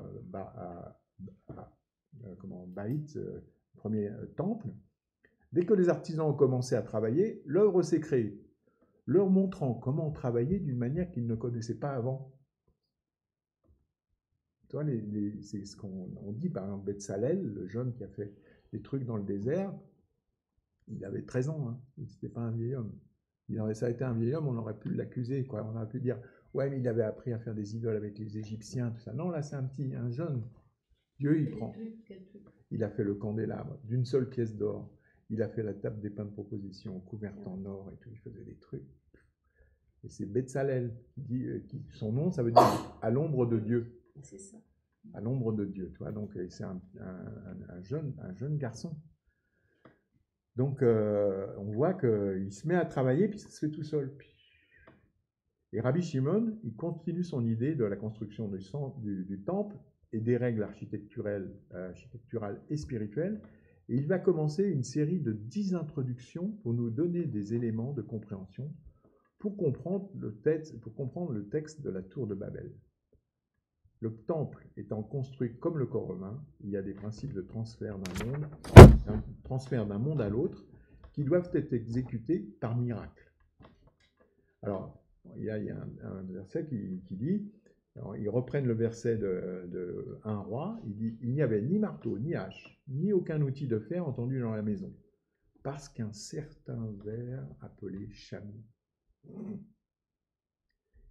Baït, premier temple, dès que les artisans ont commencé à travailler, l'œuvre s'est créée, leur montrant comment travailler d'une manière qu'ils ne connaissaient pas avant. Tu vois, c'est ce qu'on dit, par exemple, Betsalel, le jeune qui a fait des trucs dans le désert, il avait 13 ans, hein, c'était pas un vieil homme. Ça a été un vieil homme, on aurait pu l'accuser, quoi. On aurait pu dire, ouais, mais il avait appris à faire des idoles avec les Égyptiens, tout ça. Non, là, c'est un jeune. Dieu, il prend. Il a fait le candélabre d'une seule pièce d'or. Il a fait la table des pains de proposition, couverte en or et tout. Il faisait des trucs. Et c'est Betsalel son nom, ça veut dire à l'ombre de Dieu. C'est ça. À l'ombre de Dieu, tu vois. Donc c'est un jeune garçon. Donc on voit qu'il se met à travailler, puis ça se fait tout seul. Et Rabbi Shimon, il continue son idée de la construction du temple et des règles architecturales et spirituelles. Et il va commencer une série de 10 introductions pour nous donner des éléments de compréhension pour comprendre le texte de la tour de Babel. Le temple étant construit comme le corps humain, il y a des principes de transfert d'un monde à l'autre qui doivent être exécutés par miracle. Alors, il y a un verset qui dit, alors, ils reprennent le verset de 1 Roi, il dit, il n'y avait ni marteau, ni hache, ni aucun outil de fer entendu dans la maison, parce qu'un certain ver appelé Chami.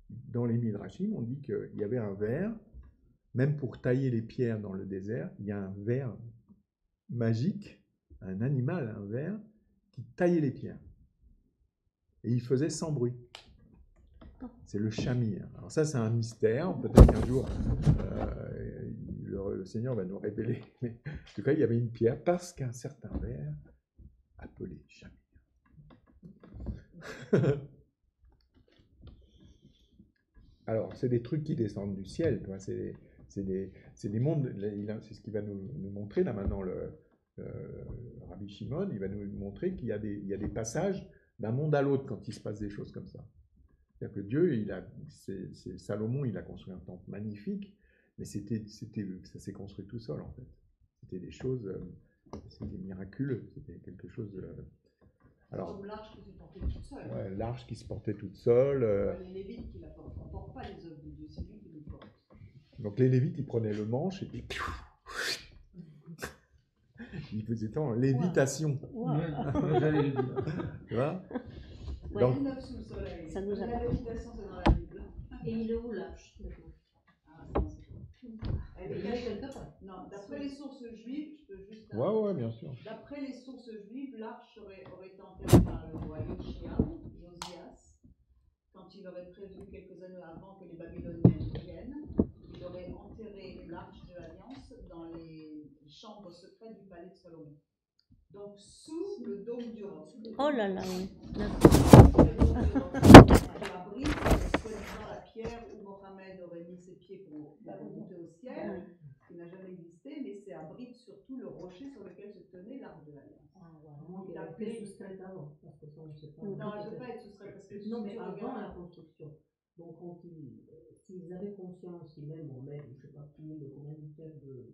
Dans les Midrashim, on dit qu'il y avait un ver, même pour tailler les pierres dans le désert, il y a un ver magique, un animal, un ver, qui taillait les pierres. Et il faisait sans bruit. C'est le Chami. Alors ça, c'est un mystère. Peut-être qu'un jour, le Seigneur va nous révéler. Mais en tout cas, il y avait une pierre parce qu'un certain ver appelé Chami. Alors, c'est des trucs qui descendent du ciel. C'est des mondes. C'est ce qu'il va nous montrer là maintenant, Rabbi Shimon. Il va nous montrer qu'il y a des passages d'un monde à l'autre quand il se passe des choses comme ça. C'est-à-dire que Dieu, Salomon, il a construit un temple magnifique, mais ça s'est construit tout seul en fait. C'était des choses, c'était miraculeux, c'était quelque chose de... Alors, comme l'arche qui se portait toute seule. Ouais, l'arche qui se portait toute seule. Les Lévites qui la portent. On ne porte pas les œuvres de Dieu, c'est lui qui les porte. Donc les Lévites, ils prenaient le manche et puis... ils faisaient tant lévitation. Ouais, j'allais le dire. Tu vois? Ouais. Donc, 9 sous le soleil. Ça nous a- La lévitation, c'est dans la Bible. Et il est où l'arche maintenant? Ah, ça, on sait pas. Elle est Il est cachée. quelque part. Non, d'après les sources juives, je peux juste... ouais, bien sûr. D'après les sources juives, l'arche aurait été enterrée par le roi Josias, quand il aurait prévu quelques années avant que les Babyloniens viennent. Il aurait enterré l'arche de l'Alliance dans les chambres secrètes du palais de Salomon. Donc sous le dôme du roc. Oh là là, oui. Le dôme du roc qui abrite soi-disant la pierre où Mohammed aurait mis ses pieds pour remonter au ciel, qui n'a jamais existé, mais c'est abrite surtout le rocher sur lequel se tenait l'arche de l'Alliance. Moi, Il il a a été appelé- soustraite avant, parce que ça, on ne sait pas. Non, elle ne peut pas être soustraite parce que Non, si mais tu avant regardes. la construction. Donc, quand s'ils avaient conscience, si même Mohamed, je ne sais pas qui, le commanditaire de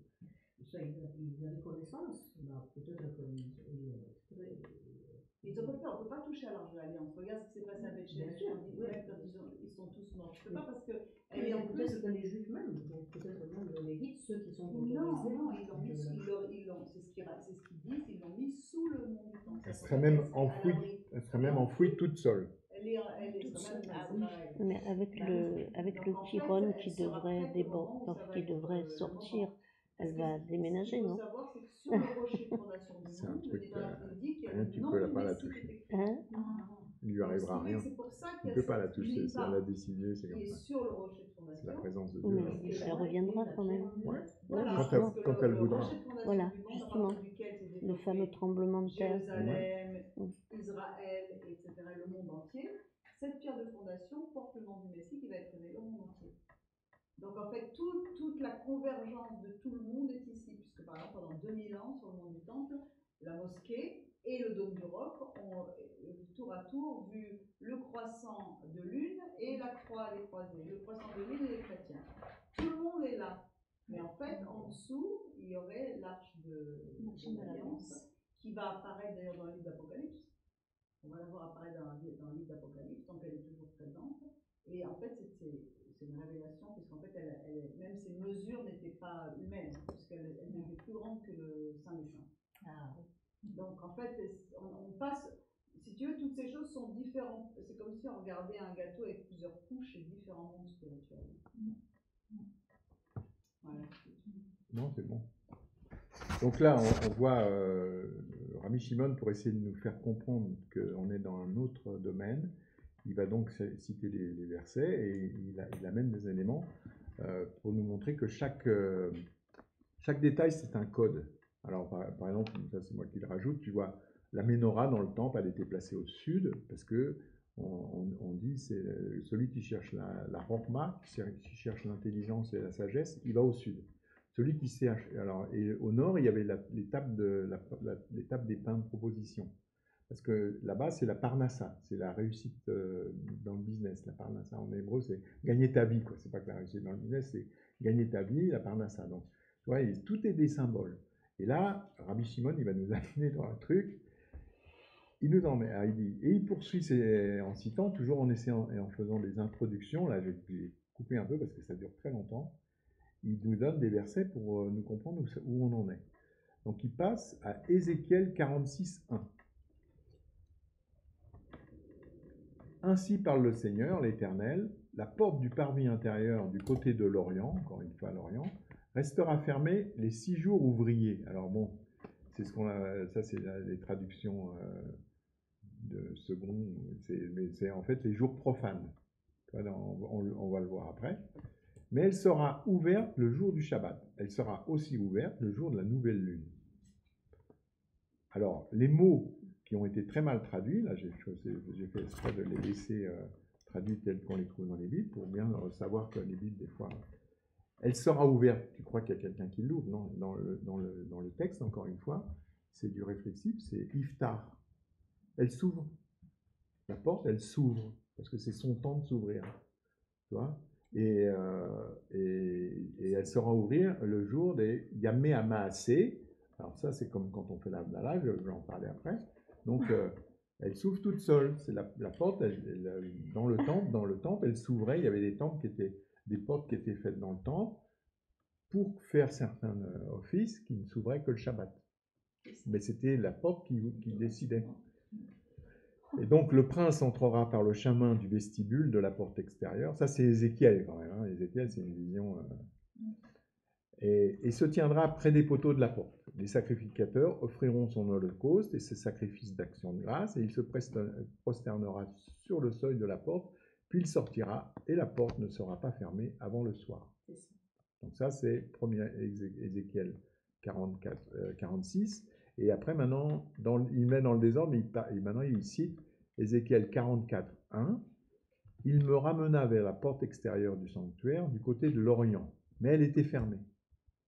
ça, ils avaient connaissance, bah, peut-être qu'ils Ils ne peuvent pas, on ne peut pas toucher à l'arche de l'Alliance. Regarde ce qui s'est passé à Bethshem. Bien sûr, Même oui. quand ils sont tous morts. Je ne peux pas parce que Elle elle est en plus. peut-être que les juifs même, donc peut-être même les Lévites, ceux qui sont autorisés. Non, ils l'ont mis, c'est ce qu'ils disent, ils l'ont mis sous le mont du temple. Elle serait même enfouie toute seule. Elle est Ah oui, mais avec le Chiron qui devrait qui devrait sortir, elle va déménager, non? Ce qu'il faut savoir, c'est que sur le rocher de fondation du C'est un monde, le truc, Midrash dit qu'il y a rien, le tu nom peux du pas la Messie qui toucher. est écrit. Hein? Il lui arrivera rien. C'est pour ça Tu qu'il y ne a peux pas la cette toucher, nuit si elle a décidé, c'est qui comme est ça. sur le rocher de C'est la fondation. présence de Oui, Dieu. mais elle reviendra quand même. Ouais. Voilà, justement. parce que Quand le elle voudra. rocher de fondation Voilà, du monde, à justement. partir duquel s'est Le développé fameux tremblement de terre. Jérusalem, Mm. Israël, etc., le monde entier, cette pierre de fondation porte le nom du Messie qui va être révélé au monde entier. Donc en fait, toute la convergence de tout le monde est ici, puisque par exemple pendant 2000 ans, sur le mont du Temple, la mosquée et le dôme du roc ont tour à tour vu le croissant de l'une et la croix des croisés, le croissant de l'une et les chrétiens. Tout le monde est là. Mais en fait, en dessous, il y aurait l'arche de l'Alliance qui va apparaître d'ailleurs dans le livre d'Apocalypse. On va la voir apparaître dans le livre d'Apocalypse, donc elle est toujours présente. Et en fait, c'est une révélation, puisqu'en fait, même ses mesures n'étaient pas humaines, puisqu'elle était plus grande que le Saint des Saints. Ah, Donc en fait, on passe, si tu veux, toutes ces choses sont différentes. C'est comme si on regardait un gâteau avec plusieurs couches et différents mondes spirituels. Voilà. Non, c'est bon. Donc là, on voit Rabbi Shimon, pour essayer de nous faire comprendre qu'on est dans un autre domaine. Il va donc citer les versets et il amène des éléments pour nous montrer que chaque détail, c'est un code. Alors, par exemple, ça c'est moi qui le rajoute, tu vois, la menorah dans le temple, elle était placée au sud parce que on dit c'est celui qui cherche la rokhma, qui cherche l'intelligence et la sagesse, il va au sud. Celui qui cherche, alors, et au nord, il y avait l'étape des pains de proposition. Parce que là-bas, c'est la parnassa, c'est la réussite dans le business. La parnassa en hébreu, c'est gagner ta vie, quoi. C'est pas que la réussite dans le business, c'est gagner ta vie, la parnassa. Donc, tu vois, tout est des symboles. Et là, Rabbi Shimon, il va nous amener dans un truc. Il nous emmène, il dit, et il poursuit en citant, toujours en essayant et en faisant des introductions. Là, j'ai coupé un peu parce que ça dure très longtemps. Il nous donne des versets pour nous comprendre où on en est. Donc, il passe à Ézéchiel 46:1. Ainsi parle le Seigneur, l'Éternel, la porte du parvis intérieur du côté de l'Orient, encore une fois l'Orient, restera fermée les 6 jours ouvriers. Alors bon, c'est ça c'est les traductions de second, mais c'est en fait les jours profanes. On va le voir après. Mais elle sera ouverte le jour du Shabbat. Elle sera aussi ouverte le jour de la nouvelle lune. Alors, les mots qui ont été très mal traduits, là j'ai fait exprès de les laisser traduits tels qu'on les trouve dans les Bibles, pour bien savoir que les Bibles, des fois, elle sera ouverte. Tu crois qu'il y a quelqu'un qui l'ouvre? Non, dans le texte, encore une fois, c'est du réflexif, c'est iftar. Elle s'ouvre. La porte, elle s'ouvre, parce que c'est son temps de s'ouvrir. Tu vois? Et elle sera ouvrir le jour des Yamé Amaasé. Alors ça, c'est comme quand on fait la Havdalah, je vais en parler après. Donc, elle s'ouvre toute seule. C'est la porte, dans le temple, elle s'ouvrait. Il y avait des portes qui étaient faites dans le temple pour faire certains offices qui ne s'ouvraient que le Shabbat. Mais c'était la porte qui décidait. Et donc, le prince entrera par le chemin du vestibule de la porte extérieure. Ça, c'est Ézéchiel quand même. Hein. Ézéchiel, c'est une vision... Et se tiendra près des poteaux de la porte. Les sacrificateurs offriront son holocauste et ses sacrifices d'action de grâce, et il se prosternera sur le seuil de la porte, puis il sortira, et la porte ne sera pas fermée avant le soir. Donc ça, c'est 1er Ézéchiel 46. Et après, maintenant, il met dans le désordre, mais maintenant il cite Ézéchiel 44, 1. Il me ramena vers la porte extérieure du sanctuaire, du côté de l'Orient, mais elle était fermée.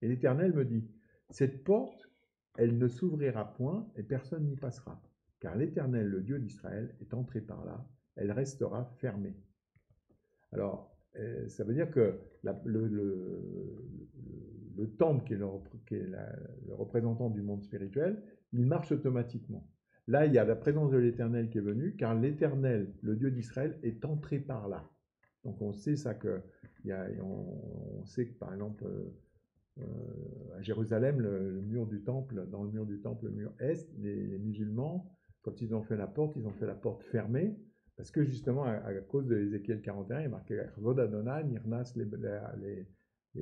Et l'Éternel me dit, cette porte, elle ne s'ouvrira point et personne n'y passera, car l'Éternel, le Dieu d'Israël, est entré par là, elle restera fermée. Alors, ça veut dire que le temple, qui est le représentant du monde spirituel, il marche automatiquement. Là, il y a la présence de l'Éternel qui est venue, car l'Éternel, le Dieu d'Israël, est entré par là. Donc on sait ça que, on sait que par exemple à Jérusalem, le mur du temple, dans le mur du temple, le mur est, les musulmans, quand ils ont fait la porte fermée, parce que justement à cause de Ézéchiel 41, il est marqué Vod Adonai nirnas les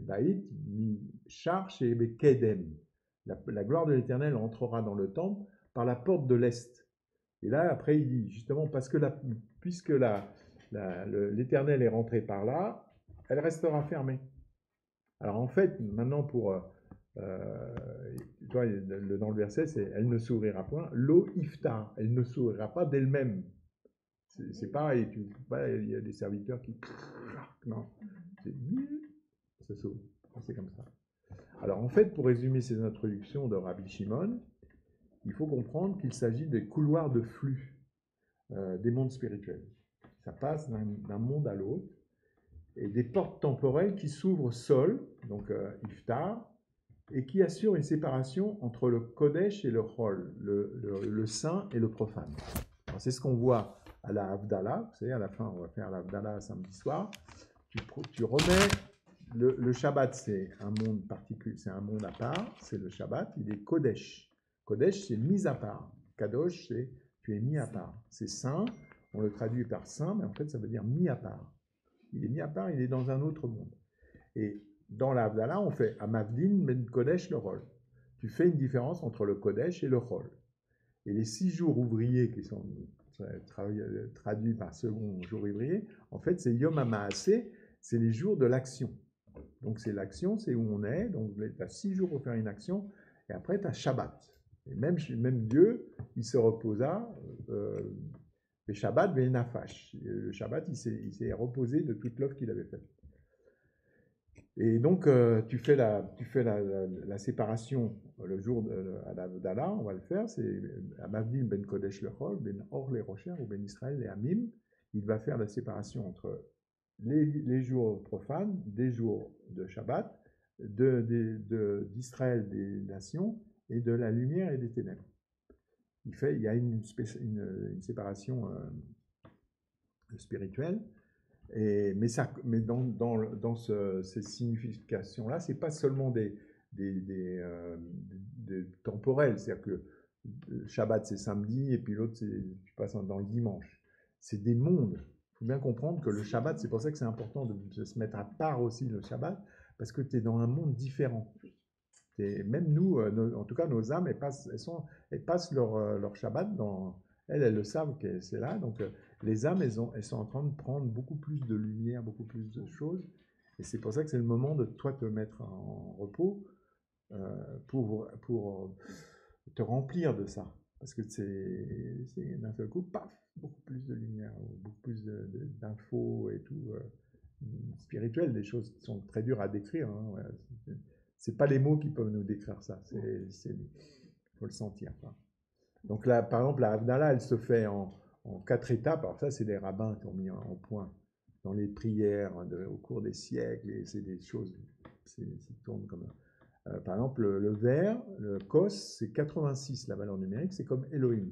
baït mi charche et kedem. La gloire de l'Éternel entrera dans le temple par la porte de l'Est. Et là, après, il dit, justement, puisque l'Éternel est rentré par là, elle restera fermée. Alors, en fait, maintenant, dans le verset, c'est « elle ne s'ouvrira point ». Lo iftar, elle ne s'ouvrira pas d'elle-même. C'est pareil, il y a des serviteurs qui... Non, ça s'ouvre, c'est comme ça. Alors, en fait, pour résumer ces introductions de Rabbi Shimon, il faut comprendre qu'il s'agit des couloirs de flux des mondes spirituels. Ça passe d'un monde à l'autre, et des portes temporelles qui s'ouvrent seules, donc Iftar, et qui assurent une séparation entre le Kodesh et le Chol, le saint et le profane. C'est ce qu'on voit à la Havdalah. Vous savez, à la fin, on va faire la Havdalah samedi soir. Tu remets le Shabbat, c'est un monde particulier, c'est un monde à part, c'est le Shabbat, il est Kodesh. Kodesh, c'est mis à part. Kadosh, c'est tu es mis à part. C'est saint, on le traduit par saint, mais en fait, ça veut dire mis à part. Il est mis à part, il est dans un autre monde. Et dans la Havdalah, on fait Amavdin ben Kodesh le Rol. Tu fais une différence entre le Kodesh et le Rol. Et les 6 jours ouvriers qui sont traduits par second jour ouvrier, en fait, c'est Yom HaMaaseh, c'est les jours de l'action. Donc, c'est l'action, c'est où on est. Donc, tu as 6 jours pour faire une action, et après, tu as Shabbat. Et même Dieu, il se reposa. Le Shabbat, Benafash. Le Shabbat, il s'est reposé de toute l'œuvre qu'il avait faite. Et donc, tu fais la séparation le jour à la Havdalah, on va le faire, c'est Amavdim ben Kodesh lechol, ben Or les Rocher ou ben Israël les Amim. Il va faire la séparation entre les jours profanes, des jours de Shabbat, d'Israël des nations et de la lumière et des ténèbres. Il y a une séparation spirituelle, mais dans ces significations-là, ce n'est pas seulement des temporels, c'est-à-dire que le Shabbat c'est samedi et puis l'autre tu passes dans le dimanche. C'est des mondes. Il faut bien comprendre que le Shabbat, c'est pour ça que c'est important de se mettre à part aussi le Shabbat, parce que tu es dans un monde différent. Même nous, en tout cas nos âmes, elles passent leur Shabbat elles le savent que c'est là. Donc les âmes, elles sont en train de prendre beaucoup plus de lumière, beaucoup plus de choses. Et c'est pour ça que c'est le moment de toi te mettre en repos pour te remplir de ça. Parce que c'est d'un seul coup, paf, beaucoup plus de lumière, beaucoup plus d'infos et tout, spirituel, des choses qui sont très dures à décrire. Hein, ouais. C'est pas les mots qui peuvent nous décrire ça, faut le sentir. Quoi. Donc là, par exemple, la Havdalah, elle se fait en 4 étapes. Alors ça, c'est des rabbins qui ont mis en point dans les prières au cours des siècles, et c'est des choses qui tournent comme par exemple, le vert, le Kos, c'est 86, la valeur numérique, c'est comme Elohim.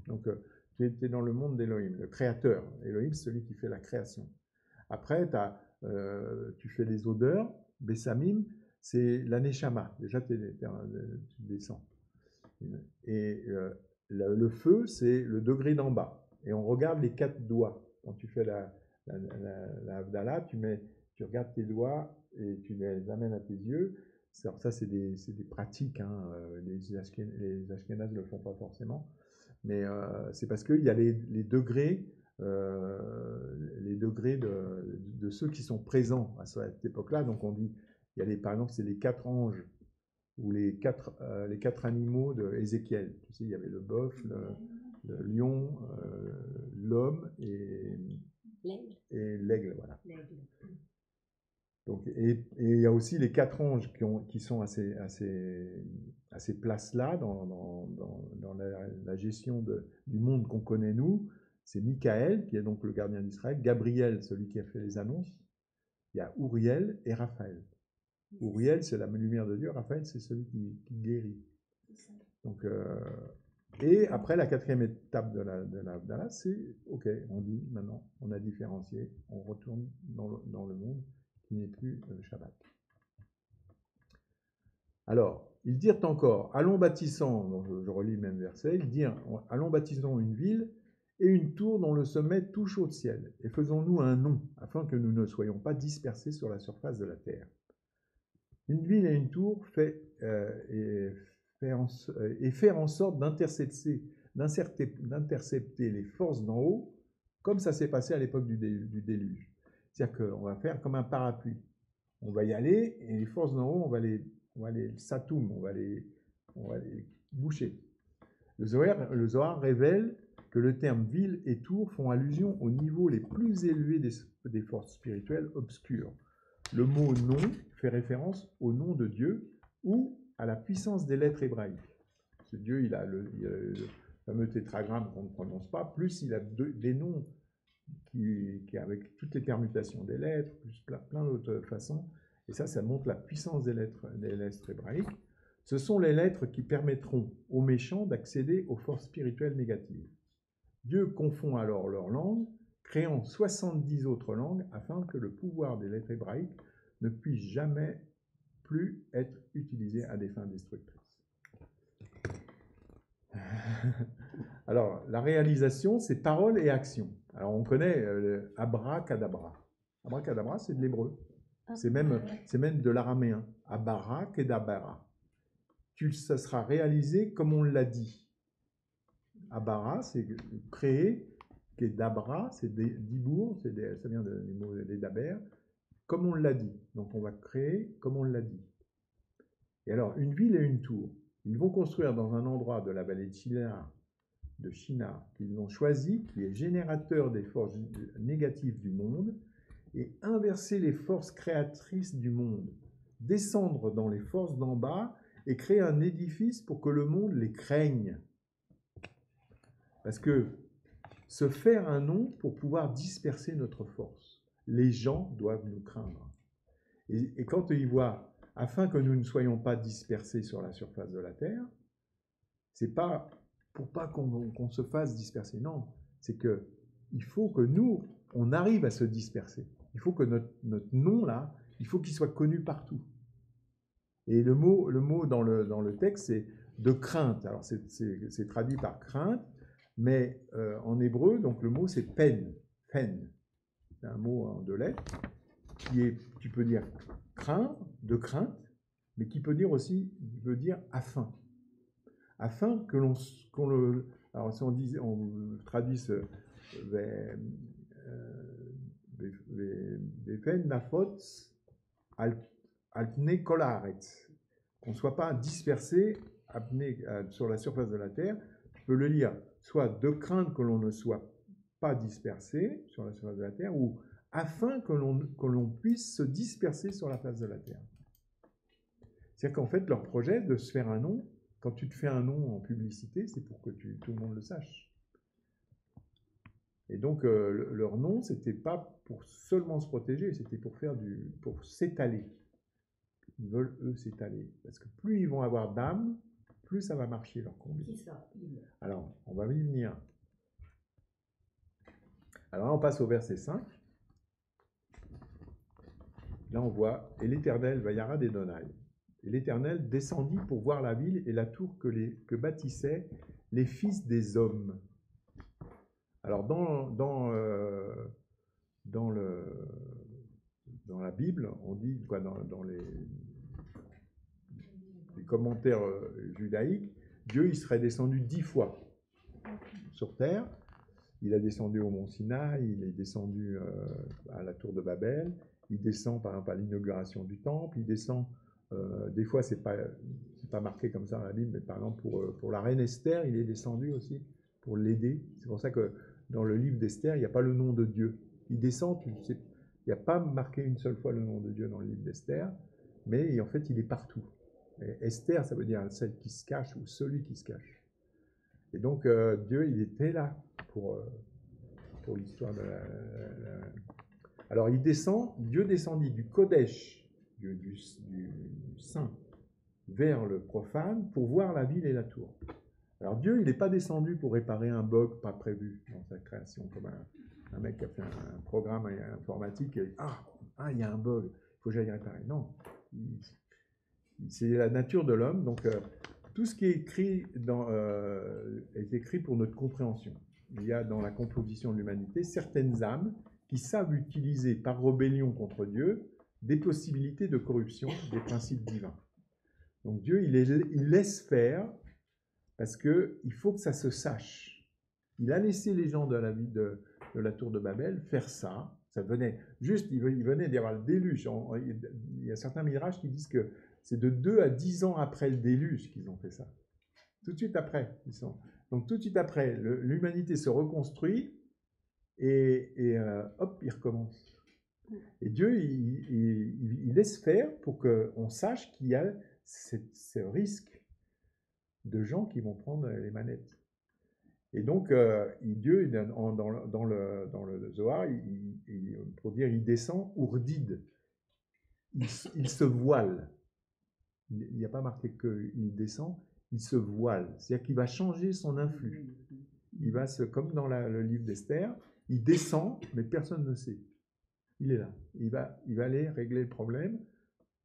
Donc, tu es dans le monde d'Elohim, le créateur. Elohim, c'est celui qui fait la création. Après, tu fais les odeurs, Bessamim, c'est la Neshama. Déjà, tu descends. Et le feu, c'est le degré d'en bas. Et on regarde les 4 doigts. Quand tu fais la Havdalah, tu regardes tes doigts et tu les amènes à tes yeux. Alors ça, c'est des pratiques. Hein. Les Ashkénazes ne le font pas forcément. Mais c'est parce qu'il y a les degrés de ceux qui sont présents à cette époque-là. Donc on dit, par exemple, c'est les 4 anges ou les quatre animaux de Ézéchiel. Tu sais, il y avait le bœuf, le lion, l'homme et l'aigle. Voilà. Donc, et il y a aussi les 4 anges qui sont à ces places-là dans la gestion du monde qu'on connaît nous. C'est Michael, qui est donc le gardien d'Israël, Gabriel, celui qui a fait les annonces. Il y a Uriel et Raphaël. Uriel, c'est la lumière de Dieu. Raphaël, c'est celui qui guérit. Donc, et après, la 4e étape de la c'est OK, on dit maintenant, on a différencié, on retourne dans le monde qui n'est plus le Shabbat. Alors, ils dirent encore, allons bâtissons, donc je relis le même verset, ils dirent, allons bâtissons une ville et une tour dont le sommet touche au ciel, et faisons-nous un nom, afin que nous ne soyons pas dispersés sur la surface de la terre. Une ville et une tour et faire en sorte d'intercepter les forces d'en haut, comme ça s'est passé à l'époque du déluge. C'est-à-dire qu'on va faire comme un parapluie. On va y aller, et les forces d'en haut, on va les satoum, on va les boucher. Le Zohar révèle que le terme ville et tour font allusion aux niveaux les plus élevés des forces spirituelles obscures. Le mot nom fait référence au nom de Dieu ou à la puissance des lettres hébraïques. Ce Dieu, il a le fameux tétragramme qu'on ne prononce pas, plus il a des noms qui avec toutes les permutations des lettres, plus plein d'autres façons. Et ça montre la puissance des lettres hébraïques. Ce sont les lettres qui permettront aux méchants d'accéder aux forces spirituelles négatives. Dieu confond alors leurs langues, créant 70 autres langues afin que le pouvoir des lettres hébraïques ne puisse jamais plus être utilisé à des fins destructrices. Alors, la réalisation, c'est parole et action. Alors, on connaît abracadabra. Abracadabra, c'est de l'hébreu. C'est même de l'araméen. Abracadabra. Ça sera réalisé comme on l'a dit. Abara, c'est créer. Kedabra, c'est dibour, ça vient des mots des daber. Comme on l'a dit. Donc, on va créer comme on l'a dit. Et alors, une ville et une tour. Ils vont construire dans un endroit de la vallée de Shinar, qu'ils ont choisi, qui est générateur des forces négatives du monde, et inverser les forces créatrices du monde, descendre dans les forces d'en bas et créer un édifice pour que le monde les craigne. Parce que se faire un nom pour pouvoir disperser notre force. Les gens doivent nous craindre. Et quand ils voient, afin que nous ne soyons pas dispersés sur la surface de la terre, c'est pas pour pas qu'on se fasse disperser. Non, c'est que il faut que nous, on arrive à se disperser. Il faut que notre nom, là, il faut qu'il soit connu partout. Et le mot dans le texte, c'est de crainte. Alors, c'est traduit par crainte, mais en hébreu, donc le mot, c'est pen. Pen. C'est un mot en 2 lettres, qui peut dire craindre, de crainte, mais qui peut dire aussi, afin. Afin que qu'on le... Alors, si on traduit ce... qu'on ne soit pas dispersé sur la surface de la terre. Tu peux le lire soit de crainte que l'on ne soit pas dispersé sur la surface de la terre, ou afin que l'on puisse se disperser sur la face de la terre. C'est-à-dire qu'en fait, leur projet de se faire un nom, quand tu te fais un nom en publicité, c'est pour que tout le monde le sache. Et donc, leur nom, c'était pas pour seulement se protéger, c'était pour s'étaler. Ils veulent, eux, s'étaler. Parce que plus ils vont avoir d'âme, plus ça va marcher leur combi. Qui ça? Alors, on va y venir. Alors là, on passe au verset 5. Là, on voit « Et l'Éternel Vayara d'Edonai ». Et l'Éternel descendit pour voir la ville et la tour que bâtissaient les fils des hommes. Alors, dans la Bible, on dit, quoi, dans les commentaires judaïques, Dieu, il serait descendu 10 fois sur terre. Il a descendu au mont Sinaï, il est descendu à la tour de Babel, il descend par exemple à l'inauguration du temple, il descend Des fois, c'est pas marqué comme ça dans la Bible, mais par exemple, pour la reine Esther, il est descendu aussi pour l'aider. C'est pour ça que dans le livre d'Esther, il n'y a pas le nom de Dieu. Il descend, il n'y a pas marqué une seule fois le nom de Dieu dans le livre d'Esther, mais en fait, il est partout. Et Esther, ça veut dire celle qui se cache ou celui qui se cache. Et donc, Dieu, il était là pour l'histoire de Alors, Dieu descendit du Kodesh, du saint, vers le profane pour voir la ville et la tour. Alors, Dieu, il n'est pas descendu pour réparer un bug pas prévu dans sa création, comme un mec qui a fait un programme informatique et il y a un bug, il faut que j'aille réparer. Non, c'est la nature de l'homme, donc tout ce qui est écrit est écrit pour notre compréhension. Il y a dans la composition de l'humanité certaines âmes qui savent utiliser par rébellion contre Dieu des possibilités de corruption des principes divins. Donc Dieu, il laisse faire parce qu'il faut que ça se sache. Il a laissé les gens de la vie de la tour de Babel faire ça. Ça venait juste, il venait d'y avoir le déluge. Il y a certains mirages qui disent que c'est de 2 à 10 ans après le déluge qu'ils ont fait ça. Tout de suite après. Donc tout de suite après, l'humanité se reconstruit et hop, il recommence. Et Dieu, il laisse faire pour qu'on sache qu'il y a ce risque de gens qui vont prendre les manettes. Et donc, Dieu, dans le Zohar, pour dire il descend ourdid, il se voile. Il n'y a pas marqué qu'il descend, il se voile. C'est-à-dire qu'il va changer son influx. Il va comme dans le livre d'Esther, il descend, mais personne ne sait. Il est là. Il va aller régler le problème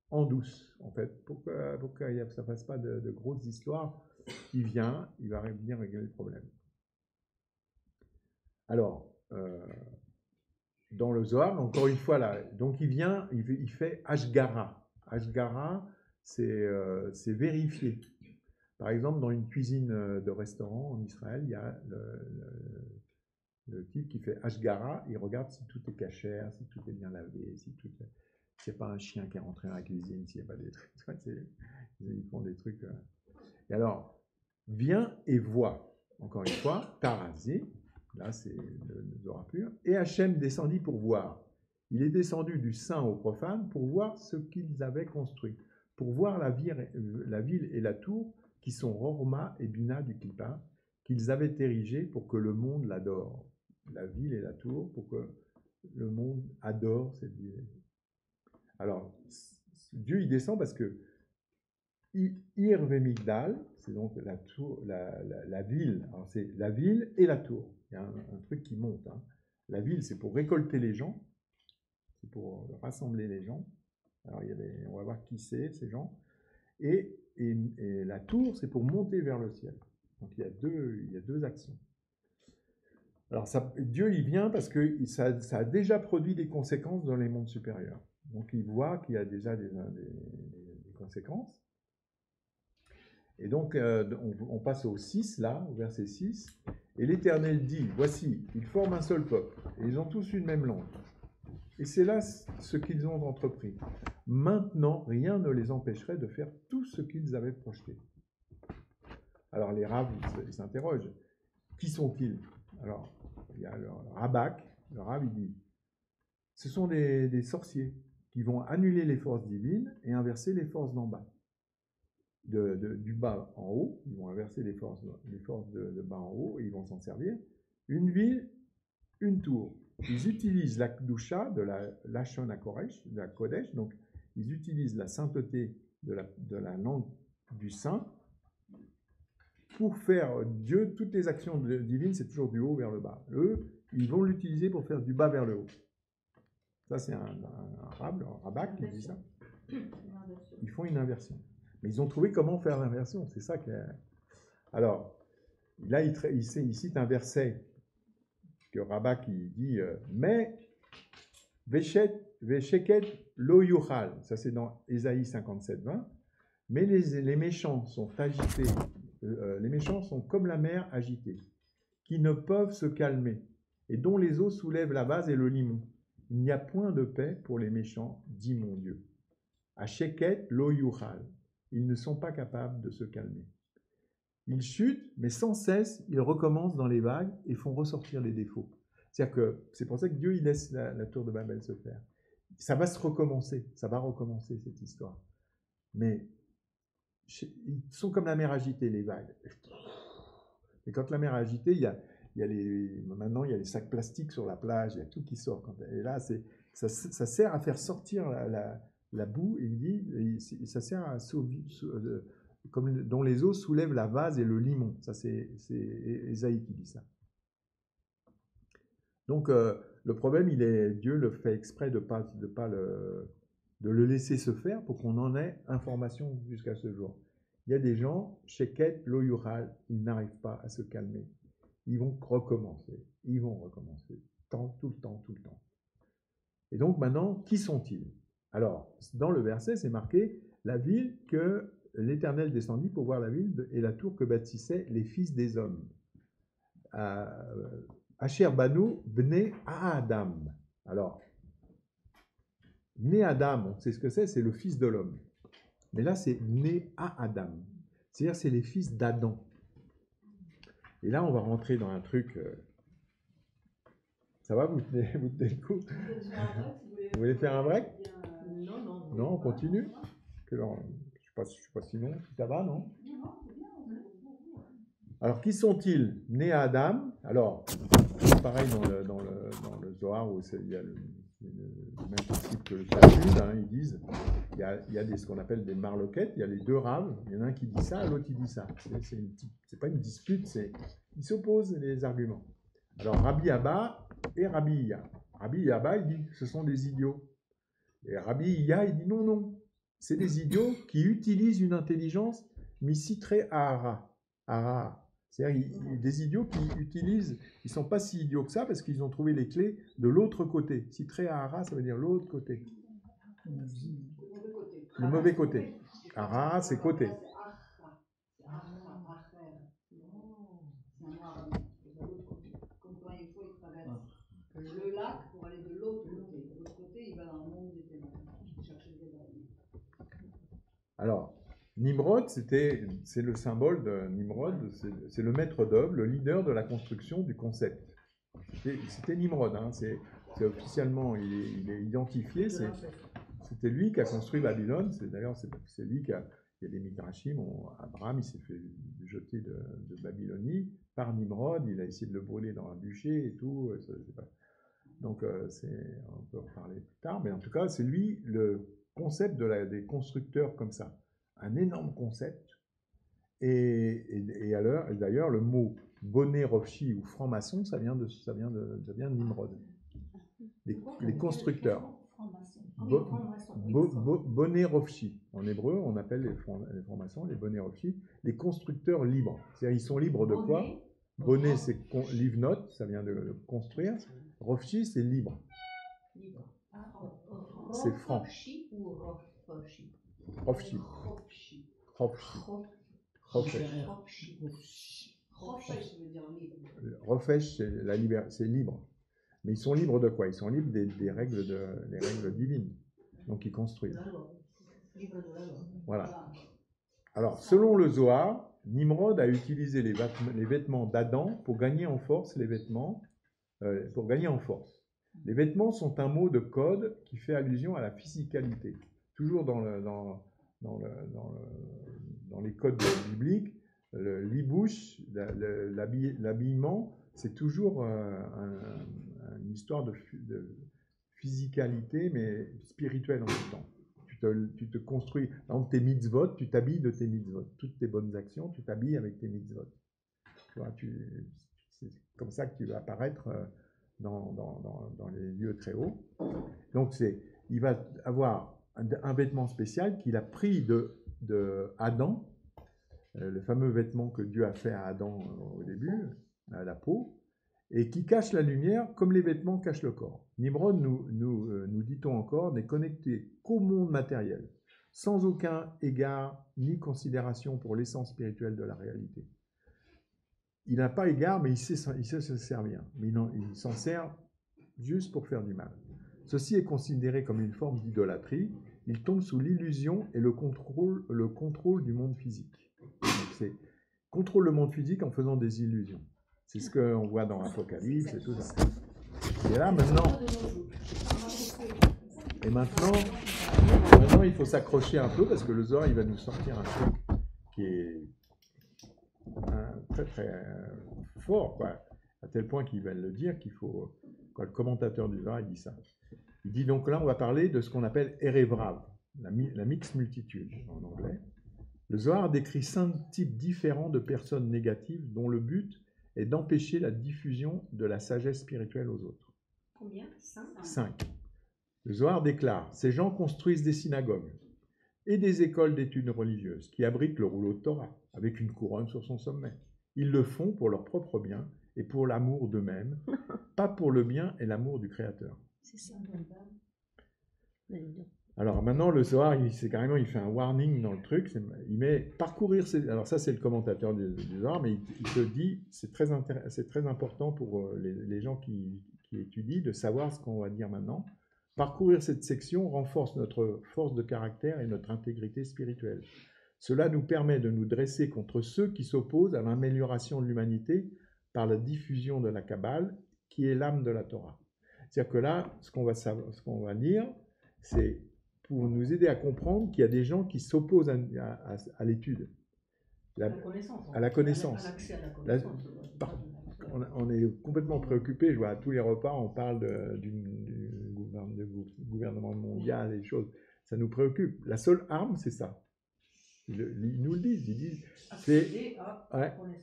en douce, en fait, pour que ça ne fasse pas de grosses histoires. Il va venir régler le problème. Alors, dans le Zohar, encore une fois, là, donc il fait Ashgara. Ashgara, c'est vérifier. Par exemple, dans une cuisine de restaurant en Israël, il y a le type qui fait Ashgara, il regarde si tout est cachère, si tout est bien lavé, s'il n'y a pas un chien qui est rentré dans la cuisine, s'il n'y a pas des trucs. Ils font des trucs. Et alors, viens et vois. Encore une fois, Tarazi, là c'est le Zohar pur, et Hachem descendit pour voir. Il est descendu du saint au profane pour voir ce qu'ils avaient construit, pour voir la ville et la tour qui sont Rorma et Bina du Klippa, qu'ils avaient érigées pour que le monde l'adore. La ville et la tour, pour que le monde adore cette ville. Alors, Dieu, il descend parce que Ir Vemigdal, c'est donc la tour, la ville. Alors, c'est la ville et la tour. Il y a un truc qui monte. Hein. La ville, c'est pour récolter les gens, c'est pour rassembler les gens. Alors, on va voir qui c'est, ces gens. Et la tour, c'est pour monter vers le ciel. Donc, il y a deux actions. Alors, Dieu, il vient parce que ça a déjà produit des conséquences dans les mondes supérieurs. Donc, il voit qu'il y a déjà des conséquences. Et donc, on passe au 6, là, au verset 6. Et l'Éternel dit, voici, ils forment un seul peuple, et ils ont tous une même langue. Et c'est là ce qu'ils ont entrepris. Maintenant, rien ne les empêcherait de faire tout ce qu'ils avaient projeté. Alors, les rabbins, ils s'interrogent. Qui sont-ils? Alors, il y a le Rabbak, le Rav, il dit, ce sont des sorciers qui vont annuler les forces divines et inverser les forces d'en bas. Du bas en haut, ils vont inverser les forces de bas en haut et ils vont s'en servir. Une ville, une tour. Ils utilisent la Kdusha de la Lashon HaKodesh, de la Kodesh, donc ils utilisent la sainteté de la langue du saint pour faire Dieu, toutes les actions divines, c'est toujours du haut vers le bas. Eux, ils vont l'utiliser pour faire du bas vers le haut. Ça, c'est un rabbin qui dit ça. Ils font une inversion. Mais ils ont trouvé comment faire l'inversion. C'est ça qui est... Alors, là, il cite un verset que Rabbak dit mais Vesheket lo yuchal. Ça, c'est dans Ésaïe 57, 20. Mais les méchants sont agités. Les méchants sont comme la mer agitée, qui ne peuvent se calmer, et dont les eaux soulèvent la base et le limon. Il n'y a point de paix pour les méchants, dit mon Dieu. À Sheket lo yuchal. Ils ne sont pas capables de se calmer. Ils chutent, mais sans cesse, ils recommencent dans les vagues et font ressortir les défauts. C'est-à-dire que c'est pour ça que Dieu il laisse la tour de Babel se faire. Ça va se recommencer, ça va recommencer cette histoire. Mais ils sont comme la mer agitée, les vagues. Et quand la mer est agitée, maintenant il y a les sacs plastiques sur la plage, il y a tout qui sort. Et là, ça sert à faire sortir la boue, et il dit, ça sert à comme dont les eaux soulèvent la vase et le limon. Ça, c'est Ésaïe qui dit ça. Donc, le problème, Dieu le fait exprès de le laisser se faire pour qu'on en ait information jusqu'à ce jour. Il y a des gens, Sheket lo yuchal, ils n'arrivent pas à se calmer. Ils vont recommencer. Tout le temps. Et donc maintenant, qui sont-ils? Alors, dans le verset, c'est marqué la ville que l'Éternel descendit pour voir la ville et la tour que bâtissaient les fils des hommes. Asher Banu Bnei Adam. Alors, Bnei Adam, on sait ce que c'est le fils de l'homme. Mais là, c'est Bnei Adam. C'est-à-dire, c'est les fils d'Adam. Et là, on va rentrer dans un truc. Ça va, vous tenez le coup? Vous voulez faire un break? Non, on continue? Je ne sais pas si non, si ça va, non? Alors, qui sont-ils? Nés à Adam. Alors, pareil dans le Zohar, où il y a le même principe que le Talmud, hein, ils disent, il y a ce qu'on appelle des marloquettes, il y a les deux raves, il y en a un qui dit ça, l'autre qui dit ça. C'est pas une dispute, ils s'opposent les arguments. Alors, Rabbi Abba et Rabbi Iya. Rabbi Abba, il dit, ce sont des idiots. Et Rabbi Iya, il dit, non, c'est des idiots qui utilisent une intelligence misitré ahara. C'est-à-dire des idiots qui utilisent, ils ne sont pas si idiots que ça parce qu'ils ont trouvé les clés de l'autre côté. Sitré ahara, ça veut dire l'autre côté. Le mauvais côté. Ahara, c'est côté. Le lac pour aller de l'autre côté. De l'autre côté, il va dans le monde des ténèbres. Alors, Nimrod, c'est le symbole de Nimrod, c'est le maître d'œuvre, le leader de la construction du concept. C'était Nimrod, hein, c'est officiellement, il est identifié, c'était lui qui a construit Babylone, d'ailleurs c'est lui qui a, il y a des midrashim, Abraham il s'est fait jeter de Babylonie par Nimrod, il a essayé de le brûler dans un bûcher et tout, donc on peut en reparler plus tard, mais en tout cas c'est lui le concept des constructeurs comme ça. Un énorme concept. Et d'ailleurs, le mot bonnet Rofchi ou franc-maçon, ça vient de Nimrod. Les constructeurs. Bonnet Rofchi. En hébreu, on appelle les francs-maçons les bonnet Rofchi. Les constructeurs libres. C'est-à-dire, ils sont libres de quoi? Bonnet, c'est livnot, ça vient de construire. Rofchi, c'est libre. C'est franc. Rofchi. Refesh, c'est libre. Mais ils sont libres de quoi? Ils sont libres des règles divines. Donc ils construisent. Voilà. Alors, selon le Zohar, Nimrod a utilisé les vêtements d'Adam pour gagner en force les vêtements. Les vêtements sont un mot de code qui fait allusion à la physicalité. Toujours dans les codes bibliques, l'ibouche, l'habillement, c'est toujours une histoire de physicalité, mais spirituelle en même temps. Tu te construis, par exemple, tes mitzvot, tu t'habilles de tes mitzvot. Toutes tes bonnes actions, tu t'habilles avec tes mitzvot. C'est comme ça que tu vas apparaître dans les lieux très hauts. Donc, il va avoir un vêtement spécial qu'il a pris de Adam, le fameux vêtement que Dieu a fait à Adam au début, à la peau, et qui cache la lumière comme les vêtements cachent le corps. Nimrod, nous dit-on encore, n'est connecté qu'au monde matériel, sans aucun égard ni considération pour l'essence spirituelle de la réalité. Il n'a pas égard, mais il sait se servir. Mais il s'en sert juste pour faire du mal. Ceci est considéré comme une forme d'idolâtrie il tombe sous l'illusion et le contrôle du monde physique. Donc c'est contrôle le monde physique en faisant des illusions. C'est ce qu'on voit dans l'Apocalypse et tout ça. Et là, maintenant, il faut s'accrocher un peu parce que le Zohar, il va nous sortir un truc qui est très très fort, quoi. À tel point qu'il va le dire qu'il faut, quand le commentateur du Zohar, il dit ça. Il dit donc là, on va parler de ce qu'on appelle Erev Rav, la mixte multitude en anglais. Le Zohar décrit 5 types différents de personnes négatives dont le but est d'empêcher la diffusion de la sagesse spirituelle aux autres. Combien? 5. Le Zohar déclare: ces gens construisent des synagogues et des écoles d'études religieuses qui abritent le rouleau de Torah avec une couronne sur son sommet. Ils le font pour leur propre bien et pour l'amour d'eux-mêmes, pas pour le bien et l'amour du Créateur. C'est ça. Alors maintenant, le Zohar, il fait un warning dans le truc. Il met parcourir. Alors ça, c'est le commentateur du Zohar, mais il te dit, c'est très important pour les gens qui étudient de savoir ce qu'on va dire maintenant. Parcourir cette section renforce notre force de caractère et notre intégrité spirituelle. Cela nous permet de nous dresser contre ceux qui s'opposent à l'amélioration de l'humanité par la diffusion de la Kabbale, qui est l'âme de la Torah. C'est-à-dire que là, ce qu'on va dire, c'est pour nous aider à comprendre qu'il y a des gens qui s'opposent à l'étude. À la connaissance. À l'accès à la connaissance. On est complètement préoccupé. Je vois à tous les repas, on parle du gouvernement mondial et des choses. Ça nous préoccupe. La seule arme, c'est ça. Ils nous le disent. Ils disent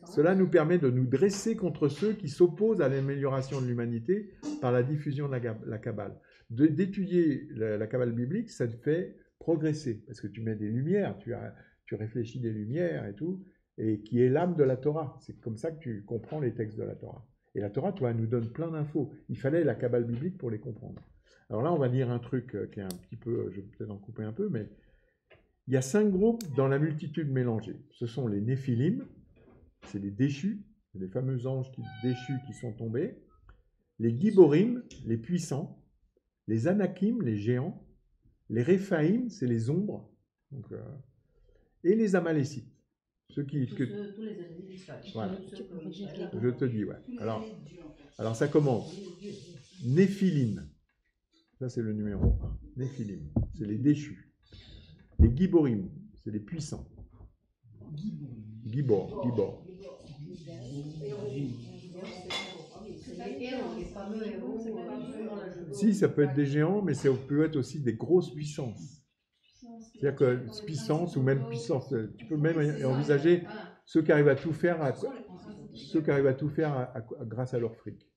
cela nous permet de nous dresser contre ceux qui s'opposent à l'amélioration de l'humanité par la diffusion de la Kabbale. D'étudier la Kabbale biblique, ça te fait progresser. Parce que tu mets des lumières, tu réfléchis des lumières et tout, et qui est l'âme de la Torah. C'est comme ça que tu comprends les textes de la Torah. Et la Torah, toi, elle nous donne plein d'infos. Il fallait la Kabbale biblique pour les comprendre. Alors là, on va dire un truc qui est un petit peu, je vais peut-être en couper un peu, mais il y a 5 groupes dans la multitude mélangée. Ce sont les Néphilim, c'est les déchus, les fameux anges déchus qui sont tombés, les Giborim, les puissants, les Anakim, les géants, les Réphaïm, c'est les ombres, donc, et les Amalécites. Tous les ennemis d'Israël. Voilà. Je te dis, ouais. Alors ça commence. Néphilim. Ça, c'est le numéro 1. Néphilim. C'est les déchus. Les Giborim. C'est les puissants. Gibor. Si, ça peut être des géants, mais ça peut être aussi des grosses puissances. C'est-à-dire que puissance ou même puissance, tu peux même envisager ceux qui arrivent à tout faire, grâce à leur fric.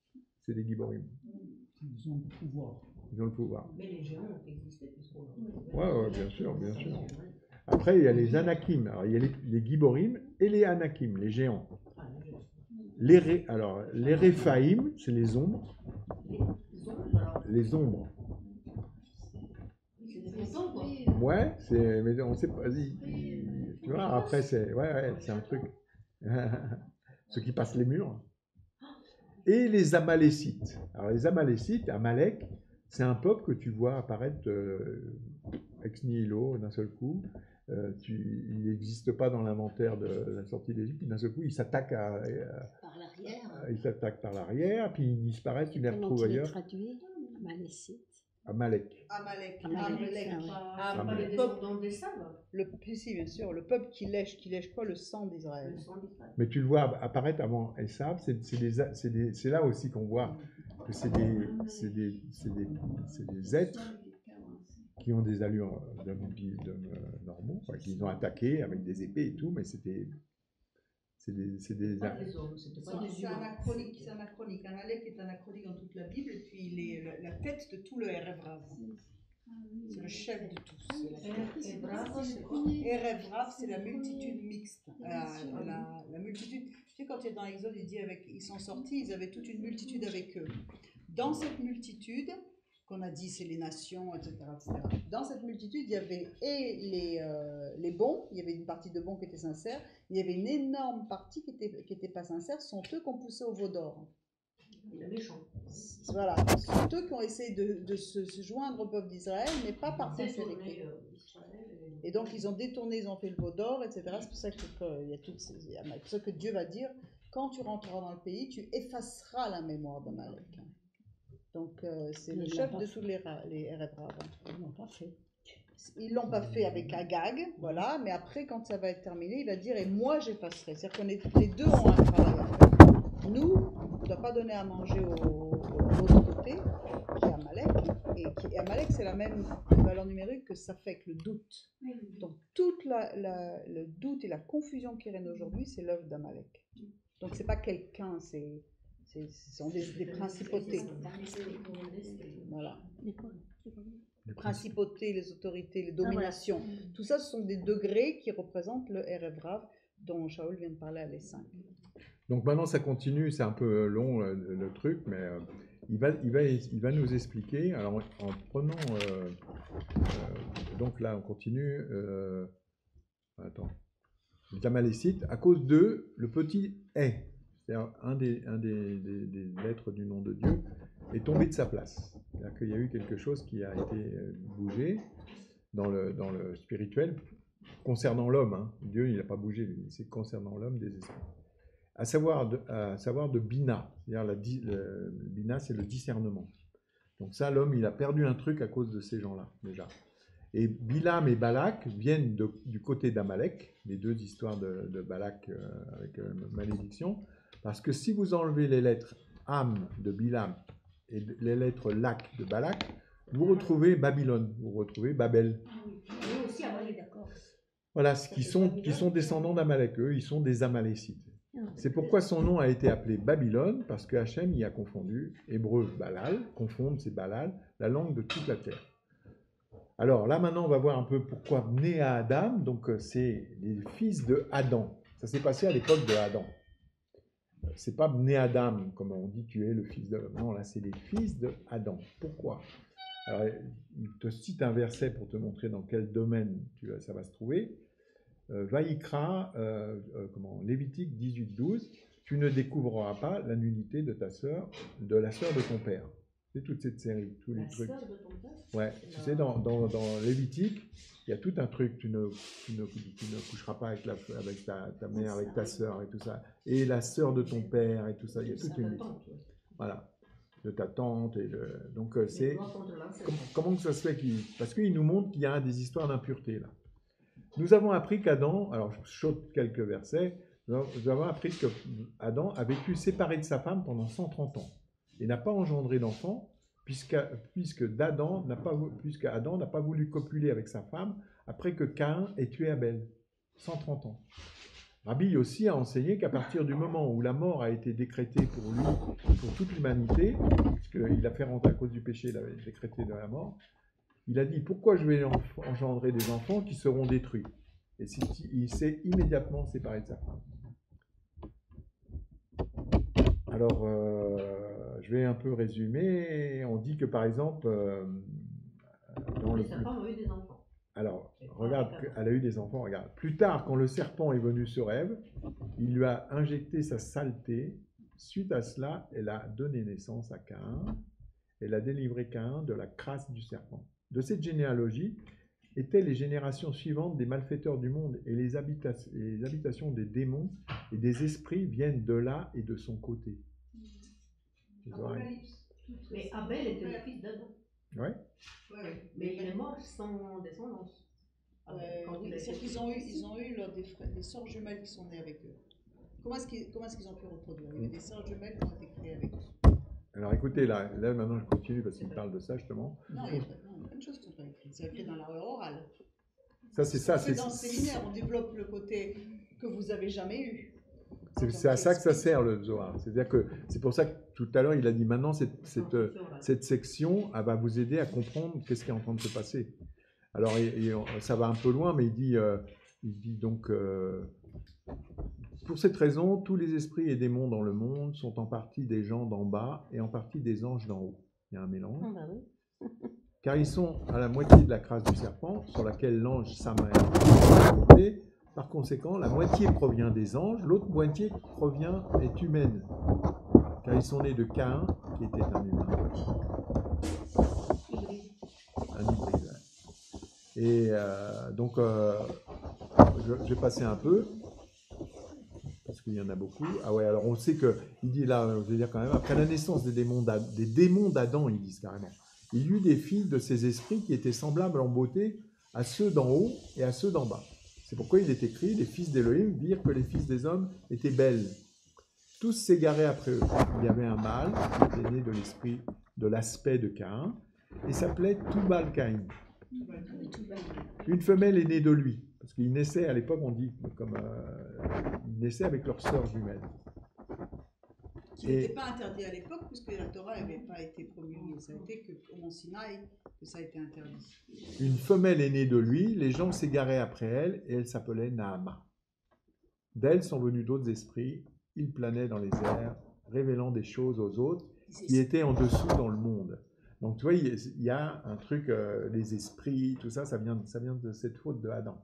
C'est des Giborim. Ils ont le pouvoir. Ils ont le pouvoir. Mais les géants ont existé. Ouais, bien sûr. Après, il y a les Anakim. Alors, il y a les Giborim et les Anakim, les géants. Les Réphaïm, c'est les ombres. Les ombres. Ouais, mais on sait pas. Tu vois, après, c'est un truc. Ceux qui passent les murs. Et les Amalécites. Alors, les Amalécites, Amalek, c'est un peuple que tu vois apparaître ex nihilo d'un seul coup. Il n'existe pas dans l'inventaire de la sortie d'Égypte. D'un seul coup, il s'attaque par l'arrière. Il s'attaque par l'arrière, puis il disparaît, tu les retrouves ailleurs. Traduit Amalécite. Amalek. Le peuple dans des sables. Si, bien sûr, le peuple qui lèche quoi? Le sang d'Israël. Mais tu le vois apparaître avant Esav, c'est là aussi qu'on voit que c'est des êtres qui ont des allures d'hommes normaux, enfin, qui ont attaqué avec des épées et tout, mais c'est anachronique. Amalek est anachronique dans toute la Bible, et puis il est la tête de tout le Erev Rav. C'est le chef de tous. Erev Rav, c'est la multitude mixte. La multitude. Tu sais, quand il est dans l'Exode, il dit ils sont sortis, ils avaient toute une multitude avec eux. Dans cette multitude, qu'on a dit c'est les nations, etc., etc. Dans cette multitude, il y avait les bons, il y avait une partie de bons qui étaient sincères, il y avait une énorme partie qui était pas sincère, ce sont eux qu'on poussait au veau d'or. Les méchants. Voilà, c'est eux qui ont essayé de se joindre au peuple d'Israël, mais pas par sincérité. Et donc ils ont détourné, ils ont fait le veau d'or, etc. C'est pour ça c'est pour ça que Dieu va dire, quand tu rentreras dans le pays, tu effaceras la mémoire d'Amalek. Donc c'est le chef de tous les Erev Rav. Ils n'ont pas fait. Ils l'ont pas fait avec Agag, voilà, mais après quand ça va être terminé, il va dire, et moi j'effacerai. C'est-à-dire que les deux ont un travail à faire. Nous, on ne doit pas donner à manger à l'autre côté, qui est Amalek. Et Amalek, c'est la même valeur numérique que Safek, le doute. Donc, tout le doute et la confusion qui règne aujourd'hui, c'est l'œuvre d'Amalek. Donc, ce n'est pas quelqu'un, ce sont des principautés. Voilà. Les principautés, les autorités, les dominations. Tout ça, ce sont des degrés qui représentent le Erev Rav dont Shaul vient de parler à l'E5. Donc maintenant ça continue, c'est un peu long le truc, mais il va nous expliquer, alors en prenant, donc là on continue, attends, les Amalécites, à cause de le petit est, c'est-à-dire un des lettres du nom de Dieu, est tombé de sa place. C'est-à-dire qu'il y a eu quelque chose qui a été bougé dans le spirituel, concernant l'homme, hein. Dieu il n'a pas bougé, c'est concernant l'homme des esprits. À savoir de Bina, c'est-à-dire Bina, c'est le discernement. Donc ça, l'homme, il a perdu un truc à cause de ces gens-là, déjà. Et Bilam et Balak viennent du côté d'Amalek, les deux histoires de Balak avec malédiction, parce que si vous enlevez les lettres Am de Bilam et les lettres Lak de Balak, vous retrouvez Babylone, vous retrouvez Babel. Oui, aussi Amalek, d'accord. Voilà, qui sont descendants d'Amalek, eux, ils sont des Amalécites. C'est pourquoi son nom a été appelé Babylone, parce que Hachem y a confondu, hébreu Balal, confondre c'est Balal, la langue de toute la terre. Alors là maintenant on va voir un peu pourquoi né à Adam, donc c'est les fils de Adam. Ça s'est passé à l'époque de Adam. C'est pas né Adam, comme on dit tu es le fils de... Non, là c'est les fils de Adam. Pourquoi? Alors il te cite un verset pour te montrer dans quel domaine ça va se trouver. Vaïkra, Lévitique 18-12, tu ne découvriras pas la nudité de ta sœur, de la sœur de ton père. C'est toute cette série, tous les trucs. Sœur de ton père? Ouais, tu sais, dans Lévitique, il y a tout un truc, tu ne coucheras pas avec ta mère, avec ta sœur et tout ça. Et la sœur de ton père et tout ça, il y a toute une liste. Voilà, de ta tante. Donc c'est... Comment que ça se fait parce qu'il nous montre qu'il y a des histoires d'impureté là. Nous avons appris qu'Adam, alors je saute quelques versets, nous avons appris qu'Adam a vécu séparé de sa femme pendant 130 ans et n'a pas engendré d'enfant puisque Adam n'a pas voulu copuler avec sa femme après que Caïn ait tué Abel. 130 ans. Rabbi aussi a enseigné qu'à partir du moment où la mort a été décrétée pour lui, pour toute l'humanité, puisqu'il a fait rentrer à cause du péché, il avait décrété de la mort, il a dit, pourquoi je vais engendrer des enfants qui seront détruits? Et il s'est immédiatement séparé de sa femme. Alors, je vais un peu résumer. On dit que, par exemple, les serpents ont eu des enfants. Alors, regarde, elle a eu des enfants, regarde. Plus tard, quand le serpent est venu sur Ève, il lui a injecté sa saleté. Suite à cela, elle a donné naissance à Caïn. Elle a délivré Caïn de la crasse du serpent. De cette généalogie étaient les générations suivantes des malfaiteurs du monde, et les habitations des démons et des esprits viennent de là et de son côté. Mais Abel était le fils d'Adam. Oui. Mais il est mort sans descendance. Oui, c'est qu'ils ont eu des sœurs jumelles qui sont nées avec eux. Comment est-ce qu'ils ont pu reproduire? Il y avait des sœurs jumelles qui ont été créées avec eux. Alors écoutez, là maintenant je continue parce qu'il parle de ça justement. Non, il y a plein de choses qui sont pas écrites. C'est écrit dans la orale. Ça, c'est ça. C'est dans le séminaire, on développe le côté que vous n'avez jamais eu. C'est à ça que ça sert le Zohar. C'est-à-dire que c'est pour ça que tout à l'heure il a dit maintenant cette section elle va vous aider à comprendre qu'est-ce qui est en train de se passer. Alors ça va un peu loin, mais il dit donc pour cette raison, tous les esprits et démons dans le monde sont en partie des gens d'en bas et en partie des anges d'en haut. Il y a un mélange. Ah bah oui. Car ils sont à la moitié de la crasse du serpent, sur laquelle l'ange Samaël est monté. Par conséquent, la moitié provient des anges, l'autre moitié est humaine. Car ils sont nés de Caïn, qui était un humain, Et donc, je vais passer un peu, parce qu'il y en a beaucoup. Ah ouais, alors on sait que, il dit là, je vais dire quand même, après la naissance des démons d'Adam, ils disent carrément, il y eut des filles de ces esprits qui étaient semblables en beauté à ceux d'en haut et à ceux d'en bas. C'est pourquoi il est écrit, les fils d'Élohim virent que les fils des hommes étaient belles. Tous s'égaraient après eux. Il y avait un mâle qui était né de l'esprit, de l'aspect de Caïn, et s'appelait Tubal-Caïn. Une femelle est née de lui, parce qu'il naissait à l'époque, on dit, comme il naissait avec leur sœur jumelle. Qui n'était pas interdit à l'époque, puisque la Torah n'avait pas été promulguée. Ça a été qu'au Mont Sinaï que ça a été interdit. Une femelle est née de lui, les gens s'égaraient après elle, et elle s'appelait Naama. D'elle sont venus d'autres esprits, ils planaient dans les airs, révélant des choses aux autres qui étaient en dessous dans le monde. Donc tu vois, il y a un truc, les esprits, tout ça, ça vient de cette faute de Adam.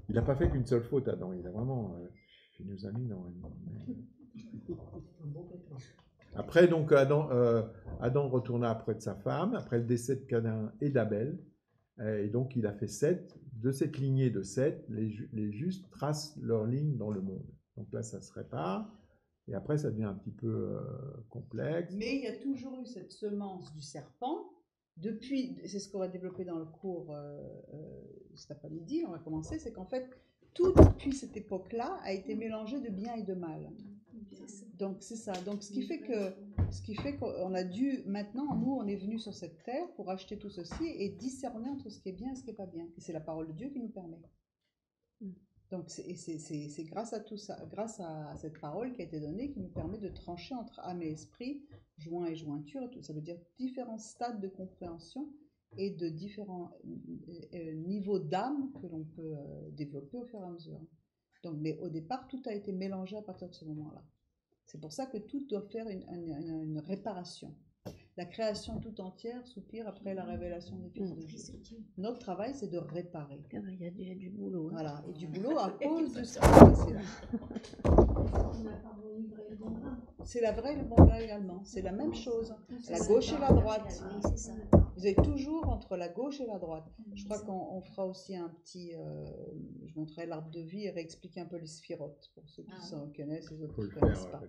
Il n'a pas fait qu'une seule faute, Adam, il a vraiment... il nous a mis dans... Après, donc, Adam retourna auprès de sa femme, après le décès de Caïn et d'Abel, et donc il a fait Seth. De cette lignée de Seth, les justes tracent leur ligne dans le monde. Donc là, ça se répare, et après, ça devient un petit peu complexe. Mais il y a toujours eu cette semence du serpent, depuis, c'est ce qu'on va développer dans le cours cet après-midi, on va commencer, c'est qu'en fait, tout depuis cette époque-là a été mélangé de bien et de mal. Donc c'est ça. Donc ce qui fait qu'on a dû, maintenant, nous, on est venus sur cette terre pour acheter tout ceci et discerner entre ce qui est bien et ce qui n'est pas bien. Et c'est la parole de Dieu qui nous permet. Donc c'est grâce à tout ça, grâce à cette parole qui a été donnée, qui nous permet de trancher entre âme et esprit, joint et jointure, et tout. Ça veut dire différents stades de compréhension et de différents niveaux d'âme que l'on peut développer au fur et à mesure. Donc, mais au départ, tout a été mélangé à partir de ce moment-là. C'est pour ça que tout doit faire une réparation. La création tout entière soupire après la révélation des fils de Dieu. Notre travail, c'est de réparer. Il y a du boulot. Hein. Voilà, et du boulot à cause de ce qui s'est passé là. C'est la vraie et le bon grain également. C'est la même chose. La gauche et la droite. Vous êtes toujours entre la gauche et la droite. Je crois qu'on fera aussi un petit... je montrerai l'arbre de vie et réexpliquer un peu les sphirotes pour ceux qui connaissent, les autres qui ne connaissent pas.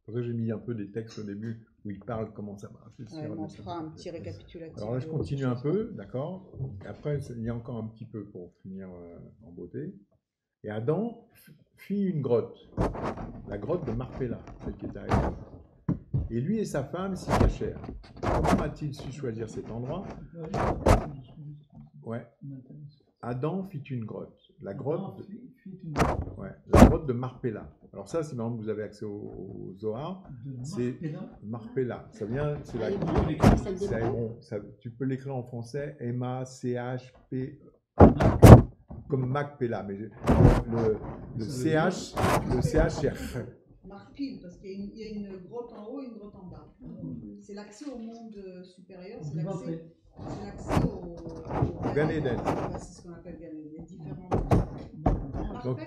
Pour ça, j'ai mis un peu des textes au début où il parle comment ça marche. On fera un petit récapitulatif. Alors là, je continue un peu, d'accord. Après, il y a encore un petit peu pour finir en beauté. Et Adam fit une grotte, la grotte de Marpella, celle qui est arrivée. Et lui et sa femme s'y cachèrent. Comment a-t-il su choisir cet endroit? Ouais. Adam fit une grotte. La grotte de Marpella. Alors ça, si par exemple vous avez accès au Zohar, c'est Marpella. Ça vient, c'est la tu peux l'écrire en français, M-A-C-H-P, comme Macpella, mais le CH, c'est Marpil, parce qu'il y a une grotte en haut et une grotte en bas. C'est l'accès au monde supérieur, c'est l'accès au Gan Eden. C'est ce qu'on appelle Gan Eden, les différents. Donc,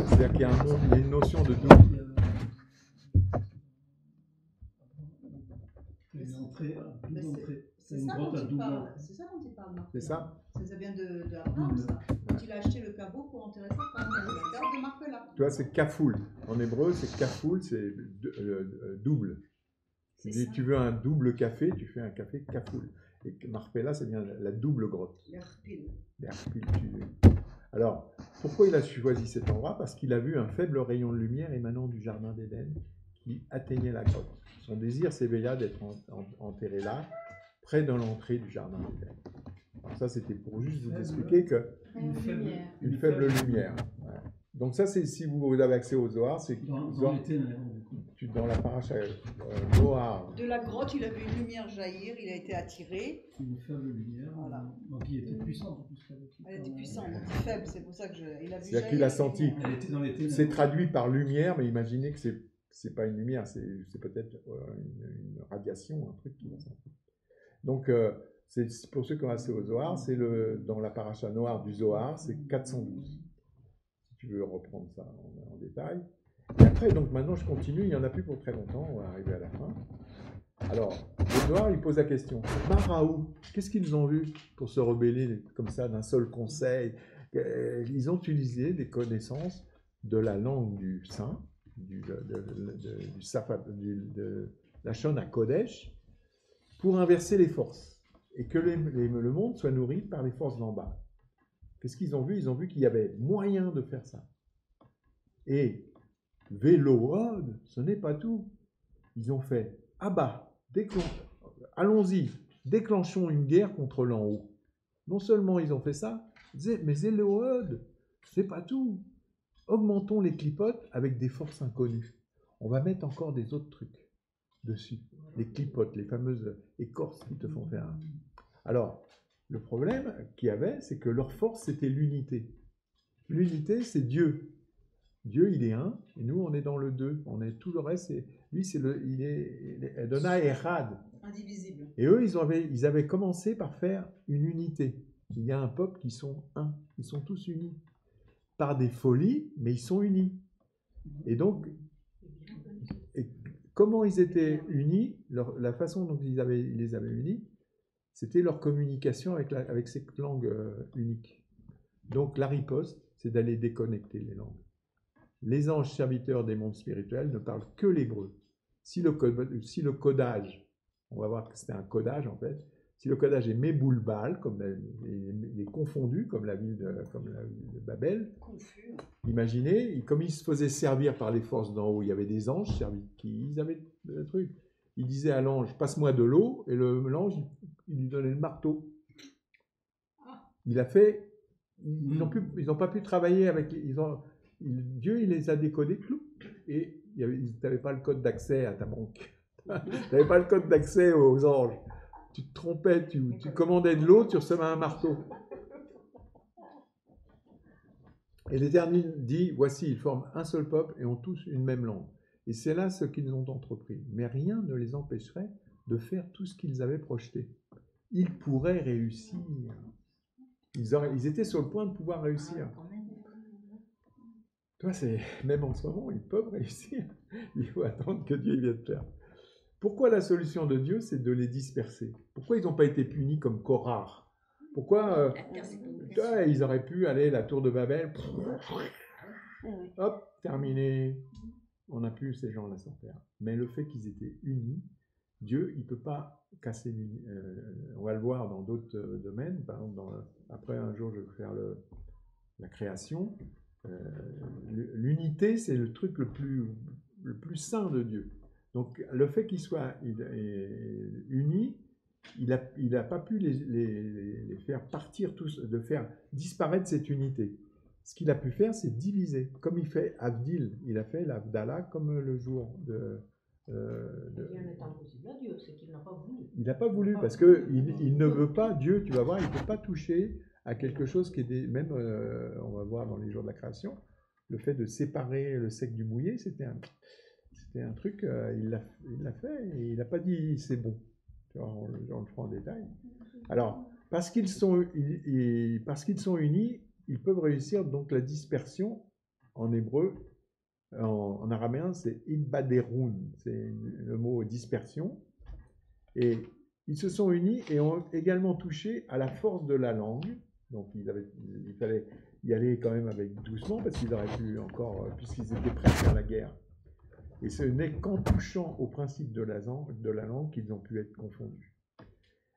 c'est-à-dire qu'il y a un monde, il y a une notion de double. C'est ça dont il parle. C'est ça dont il parle, Marc. C'est ça. Ça vient de Abraham, ça. Quand il a acheté le caveau pour enterrer sa femme, la garde de Marpella. Tu vois, c'est kafoul. En hébreu, c'est kafoul, c'est double. Tu veux un double café, tu fais un café kafoul. Et Marpella, ça vient la double grotte. L'Erpil. Alors, pourquoi il a choisi cet endroit? Parce qu'il a vu un faible rayon de lumière émanant du jardin d'Éden qui atteignait la grotte. Son désir s'éveilla d'être enterré là, près de l'entrée du jardin d'Éden. Alors ça, c'était pour juste vous expliquer que une faible lumière. Ouais. Donc ça, c'est si vous avez accès au Zohar, c'est dans la paracha Zohar. De la grotte, il a vu une lumière jaillir, il a été attiré. Une faible lumière, voilà. Qui était puissante. Elle était puissante, faible, c'est pour ça que il a vu. C'est-à-dire qu'il a senti. C'est traduit par lumière, mais imaginez que c'est pas une lumière, c'est peut-être une radiation, un truc qui va sentir. Donc, c'est pour ceux qui ont accès au Zohar, c'est dans la paracha noire du Zohar, c'est 412. Si tu veux reprendre ça en détail. Et après, donc maintenant, je continue, il n'y en a plus pour très longtemps, on va arriver à la fin. Alors, le Zohar, il pose la question. Maraou, qu'est-ce qu'ils ont vu pour se rebeller comme ça d'un seul conseil? Ils ont utilisé des connaissances de la langue du saint, du Lachon HaKodesh, pour inverser les forces et que le monde soit nourri par les forces d'en bas. Qu'est-ce qu'ils ont vu? Ils ont vu qu'il y avait moyen de faire ça. Et Vélood, ce n'est pas tout. Ils ont fait Abba, allons-y, déclenchons une guerre contre l'en haut. Non seulement ils ont fait ça, mais Vélood, c'est pas tout. Augmentons les clipotes avec des forces inconnues. On va mettre encore des autres trucs dessus. Les clipotes, les fameuses écorces qui te font faire. Alors, le problème qu'il y avait, c'est que leur force, c'était l'unité. L'unité, c'est Dieu. Dieu, il est un, et nous, on est dans le deux. On est tout le reste. Lui, il est Adonai Echad. Indivisible. Et eux, ils avaient commencé par faire une unité. Il y a un peuple qui sont un. Ils sont tous unis. Par des folies, mais ils sont unis. Et donc, comment ils étaient unis, la façon dont ils les avaient unis, c'était leur communication avec cette langue unique. Donc la riposte, c'est d'aller déconnecter les langues. Les anges serviteurs des mondes spirituels ne parlent que l'hébreu. Si le codage, on va voir que c'était un codage en fait, si le codage est méboulbal, comme il est confondu, comme la ville de Babel, confus. Imaginez, comme ils se faisaient servir par les forces d'en haut, il y avait des anges ils avaient le truc. Ils disaient à l'ange, passe-moi de l'eau, et l'ange, il lui donnait le marteau. Il a fait, ils n'ont pas pu travailler avec, Dieu, il les a décodés, et tu n'avais pas le code d'accès à ta banque. Tu n'avais pas le code d'accès aux anges. Tu te trompais, tu commandais de l'eau, tu recevais un marteau. Et l'Éternel dit, voici, ils forment un seul peuple et ont tous une même langue. Et c'est là ce qu'ils ont entrepris. Mais rien ne les empêcherait de faire tout ce qu'ils avaient projeté. Ils pourraient réussir. Ils étaient sur le point de pouvoir réussir. Toi, même en ce moment, ils peuvent réussir. Il faut attendre que Dieu vienne faire. Pourquoi la solution de Dieu, c'est de les disperser? Pourquoi ils n'ont pas été punis comme Korah? Pourquoi ils auraient pu aller à la tour de Babel? Hop, terminé. On n'a plus ces gens-là sur terre. Mais le fait qu'ils étaient unis, Dieu, il ne peut pas casser l'unité. On va le voir dans d'autres domaines. Par exemple, après un jour, je vais faire la création. L'unité, c'est le truc le plus saint de Dieu. Donc, le fait qu'ils soient unis, il n'a pas pu les faire partir tous, de faire disparaître cette unité. Ce qu'il a pu faire, c'est diviser. Comme il fait Avdil, il a fait l'Avdallah comme le jour de... Rien n'est impossible à Dieu, c'est qu'il n'a pas voulu. Il n'a pas voulu, parce qu'il ne veut pas, Dieu, tu vas voir, il ne peut pas toucher à quelque chose qui est même, on va voir dans les jours de la création, le fait de séparer le sec du mouillé, c'était un truc, il l'a fait, et il n'a pas dit c'est bon. Tu vois, on le fera en détail. Alors, parce qu'ils sont unis, ils peuvent réussir donc la dispersion en hébreu. En araméen, c'est idbaderun, c'est le mot dispersion. Et ils se sont unis et ont également touché à la force de la langue. Donc il fallait y aller quand même avec doucement parce qu'ils auraient pu encore, puisqu'ils étaient prêts à faire la guerre. Et ce n'est qu'en touchant au principe de la langue qu'ils ont pu être confondus.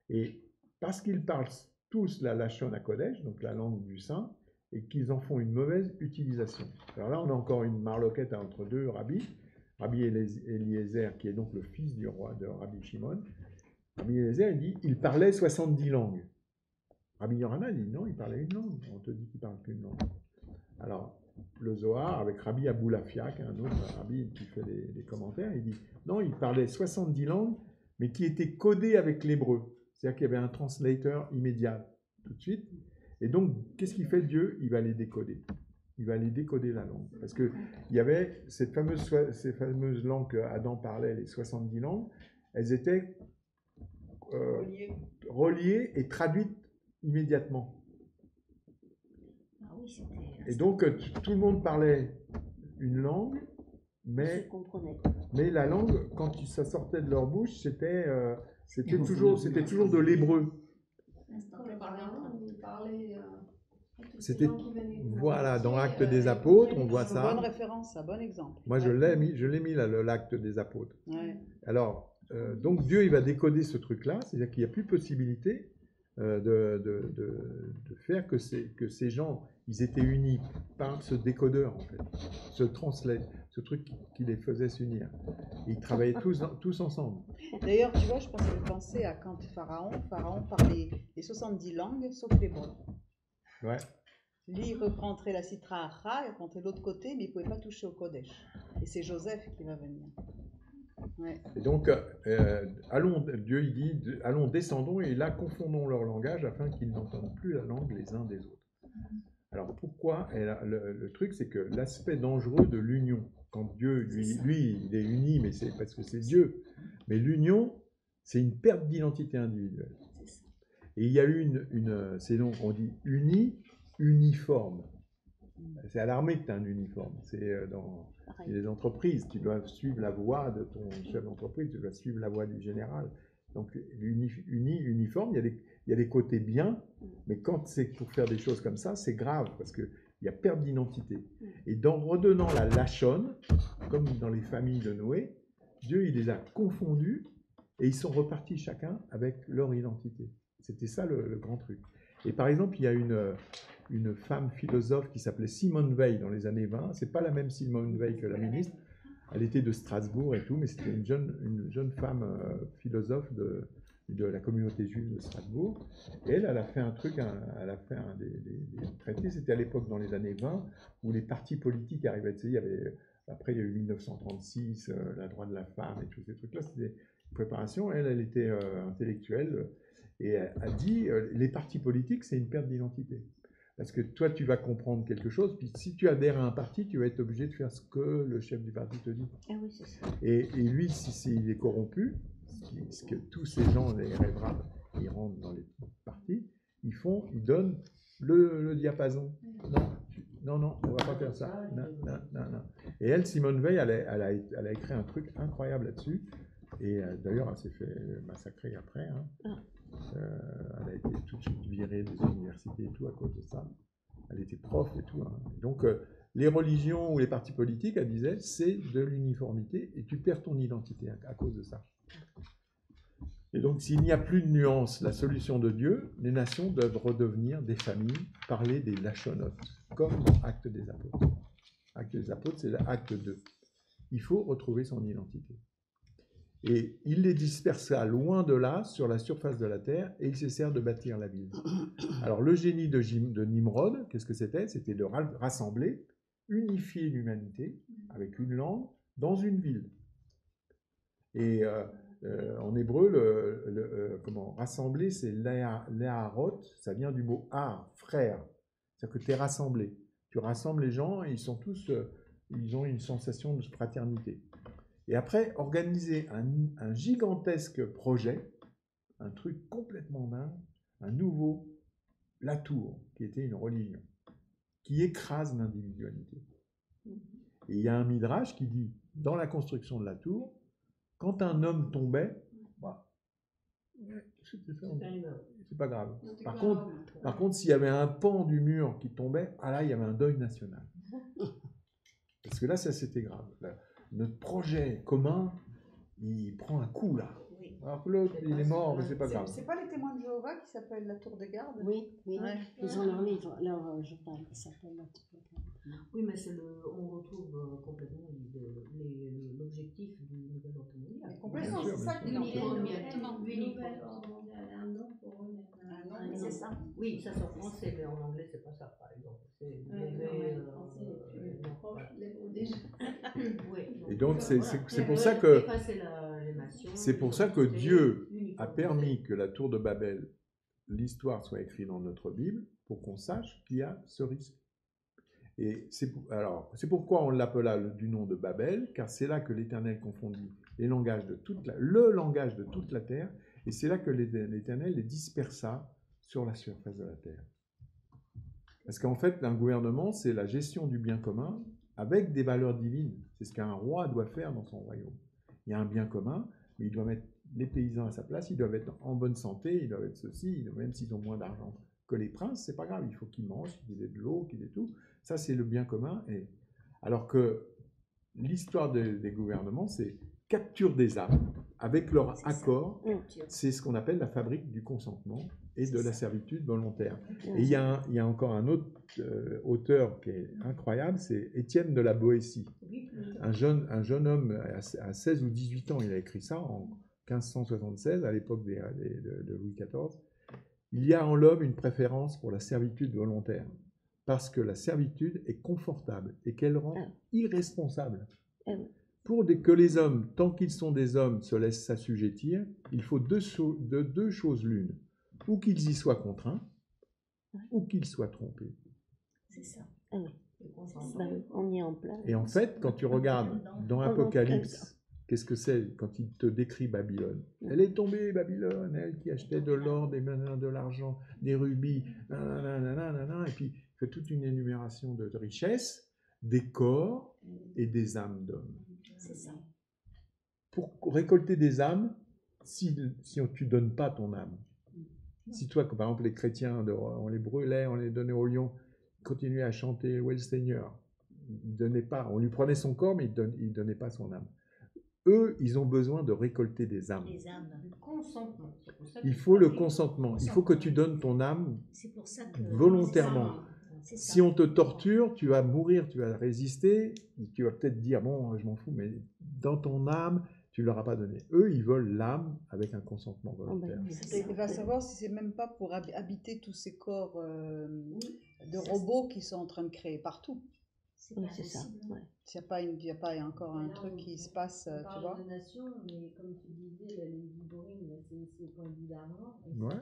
Et parce qu'ils parlent tous la Lachon HaKodesh, donc la langue du saint, et qu'ils en font une mauvaise utilisation. Alors là, on a encore une marloquette entre deux rabbis. Rabbi Eliezer, qui est donc le fils du roi de Rabbi Shimon. Rabbi Eliezer, il dit, il parlait 70 langues. Rabbi Yochanan dit, non, il parlait une langue. On te dit qu'il parle qu'une langue. Alors, le Zohar, avec Rabbi Aboulafia, qui est un autre rabbi qui fait des commentaires, il dit, non, il parlait 70 langues, mais qui étaient codées avec l'hébreu. C'est-à-dire qu'il y avait un translator immédiat, tout de suite. Et donc, qu'est-ce qu'il fait Dieu? Il va les décoder. Il va aller décoder la langue. Parce qu'il y avait ces fameuses langues qu'Adam parlait, les 70 langues, elles étaient reliées et traduites immédiatement. Et donc, tout le monde parlait une langue, mais, se comprenaient. mais la langue, quand ça sortait de leur bouche, c'était toujours de l'hébreu. C'était, voilà, dans l'Acte des Apôtres, on voit ça. Bonne référence, un bon exemple. Moi, je l'ai mis là, l'Acte des Apôtres. Ouais. Alors, donc Dieu, il va décoder ce truc-là, c'est-à-dire qu'il n'y a plus possibilité de faire que ces gens, ils étaient unis par ce décodeur, en fait, ce translate, ce truc qui les faisait s'unir. Ils travaillaient tous ensemble. D'ailleurs, tu vois, je pensais à quand Pharaon parlait les 70 langues, sauf l'hébreu. Ouais. Lui, il rentrait la citra Ra, il rentrait de l'autre côté, mais il ne pouvait pas toucher au Kodesh. Et c'est Joseph qui va venir. Ouais. Et donc, Dieu il dit, allons, descendons, et là, confondons leur langage afin qu'ils n'entendent plus la langue les uns des autres. Alors, pourquoi? Le truc, c'est que l'aspect dangereux de l'union, quand Dieu, lui, il est uni, mais c'est parce que c'est Dieu. Mais l'union, c'est une perte d'identité individuelle. Et il y a eu c'est donc, on dit uni, uniforme. C'est à l'armée que tu as un uniforme. C'est dans les entreprises. Tu dois suivre la voie de ton chef d'entreprise, tu dois suivre la voie du général. Donc, uniforme, il y a des côtés bien, mais quand c'est pour faire des choses comme ça, c'est grave, parce qu'il y a perte d'identité. Et en redonnant la lachonne, comme dans les familles de Noé, Dieu, il les a confondus, et ils sont repartis chacun avec leur identité. C'était ça le grand truc. Et par exemple, il y a une femme philosophe qui s'appelait Simone Veil dans les années 20. C'est pas la même Simone Veil que la ministre. Elle était de Strasbourg et tout, mais c'était une jeune femme philosophe de la communauté juive de Strasbourg. Et elle a fait un truc, elle a fait des traités. C'était à l'époque, dans les années 20, où les partis politiques arrivaient. Tu sais, après, il y a eu 1936, la droit de la femme et tous ces trucs-là. C'était une préparation. Elle était intellectuelle. Et elle a dit, les partis politiques, c'est une perte d'identité. Parce que toi, tu vas comprendre quelque chose, puis si tu adhères à un parti, tu vas être obligé de faire ce que le chef du parti te dit. Ah oui, c'est ça. Et lui, s'il est corrompu, ce que tous ces gens, les rêverables, ils rentrent dans les partis, ils donnent le diapason. Non, on va pas faire ça. Non. Et elle, Simone Veil, elle a écrit un truc incroyable là-dessus. Et d'ailleurs, elle s'est fait massacrer après. Hein. Elle a été tout de suite virée des universités et tout à cause de ça. Elle était prof et tout. Hein. Donc, les religions ou les partis politiques, elle disait, c'est de l'uniformité et tu perds ton identité à cause de ça. Et donc, s'il n'y a plus de nuance, la solution de Dieu, les nations doivent redevenir des familles, parler des lachonotes, comme dans Acte des Apôtres. Acte des Apôtres, c'est l'acte 2. Il faut retrouver son identité. Et il les dispersa loin de là, sur la surface de la terre, et ils cessèrent de bâtir la ville. Alors, le génie de Nimrod, qu'est-ce que c'était? C'était de rassembler, unifier l'humanité, avec une langue, dans une ville. Et en hébreu, rassembler, c'est léharot, ça vient du mot ar, frère. C'est-à-dire que tu es rassemblé. Tu rassembles les gens, et ils sont tous, ils ont une sensation de fraternité. Et après, organiser un gigantesque projet, un truc complètement dingue, un nouveau, la tour, qui était une religion, qui écrase l'individualité. Et il y a un midrash qui dit, dans la construction de la tour, quand un homme tombait, c'est pas grave. Par contre, s'il y avait un pan du mur qui tombait, là, il y avait un deuil national. Parce que là, ça, c'était grave. Notre projet commun, il prend un coup, là. Oui. Alors que l'autre, il est mort, mais c'est pas grave. C'est pas les témoins de Jéhovah qui s'appellent la tour de garde? Oui. Ouais. Ils ont leur livre, leur journal qui s'appelle la tour de garde. Oui, mais on retrouve complètement l'objectif du nouvel ordre mondial. Complètement, c'est ça qui est c'est ça. Oui, ça c'est en français, mais en anglais c'est pas ça, par exemple. Et donc c'est pour ça que Dieu a permis que la tour de Babel, l'histoire soit écrite dans notre Bible pour qu'on sache qu'il y a ce risque. Et c'est pourquoi on l'appela du nom de Babel, car c'est là que l'Éternel confondit le langage de toute la terre, et c'est là que l'Éternel les dispersa sur la surface de la terre. Parce qu'en fait, un gouvernement, c'est la gestion du bien commun avec des valeurs divines. C'est ce qu'un roi doit faire dans son royaume. Il y a un bien commun, mais il doit mettre les paysans à sa place, ils doivent être en bonne santé, ils doivent être ceci, même s'ils ont moins d'argent que les princes, c'est pas grave, il faut qu'ils mangent, qu'ils aient de l'eau, qu'ils aient tout. Ça, c'est le bien commun. Alors que l'histoire des gouvernements, c'est capture des âmes avec leur accord. C'est ce qu'on appelle la fabrique du consentement et de la servitude volontaire. Et il y a encore un autre auteur qui est incroyable, c'est Étienne de la Boétie. Un jeune homme à 16 ou 18 ans, il a écrit ça en 1576, à l'époque de Louis XIV. Il y a en l'homme une préférence pour la servitude volontaire, parce que la servitude est confortable et qu'elle rend irresponsable. Pour que les hommes, tant qu'ils sont des hommes, se laissent s'assujettir, il faut deux choses l'une. Ou qu'ils y soient contraints, ou qu'ils soient trompés. C'est ça. Ah oui. On y est en plein. Et en fait, quand tu regardes dans Apocalypse, qu'est-ce que c'est quand il te décrit Babylone? Elle est tombée, Babylone, elle qui achetait de l'or, de l'argent, des rubis, et puis il fait toute une énumération de richesses, des corps et des âmes d'hommes. C'est ça. Pour récolter des âmes, si tu ne donnes pas ton âme, si toi, par exemple, les chrétiens, on les brûlait, on les donnait aux lions, ils continuaient à chanter « Où est le Seigneur ?» Ils donnaient pas, on lui prenait son corps, mais il ne donnait pas son âme. Eux, ils ont besoin de récolter des âmes. Les âmes. Le consentement. Il faut le consentement. Il faut que tu donnes ton âme volontairement. Si on te torture, tu vas mourir, tu vas résister, tu vas peut-être dire « Bon, je m'en fous », mais dans ton âme, tu ne leur as pas donné. Eux, ils veulent l'âme avec un consentement volontaire. Il va savoir si c'est même pas pour habiter tous ces corps de robots qui sont en train de créer partout. Oui, c'est ça. Ouais. S'il n'y a pas encore un truc qui se passe, tu vois. De nation, mais comme tu disais, les Iborines, c'est au point de vue d'argent. Ouais.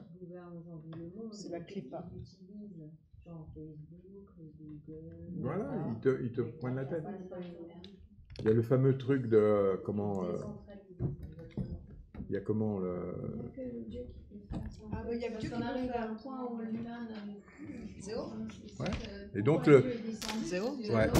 C'est la clipa. Ils utilisent genre Facebook, Google. Voilà, ils te pointent la tête. Il y a le fameux truc de comment. Il y a comment le. Ah, il y a Dieu qui peut faire un point où l'humain. Zéro. Ouais. Et donc le. Zéro. Ouais.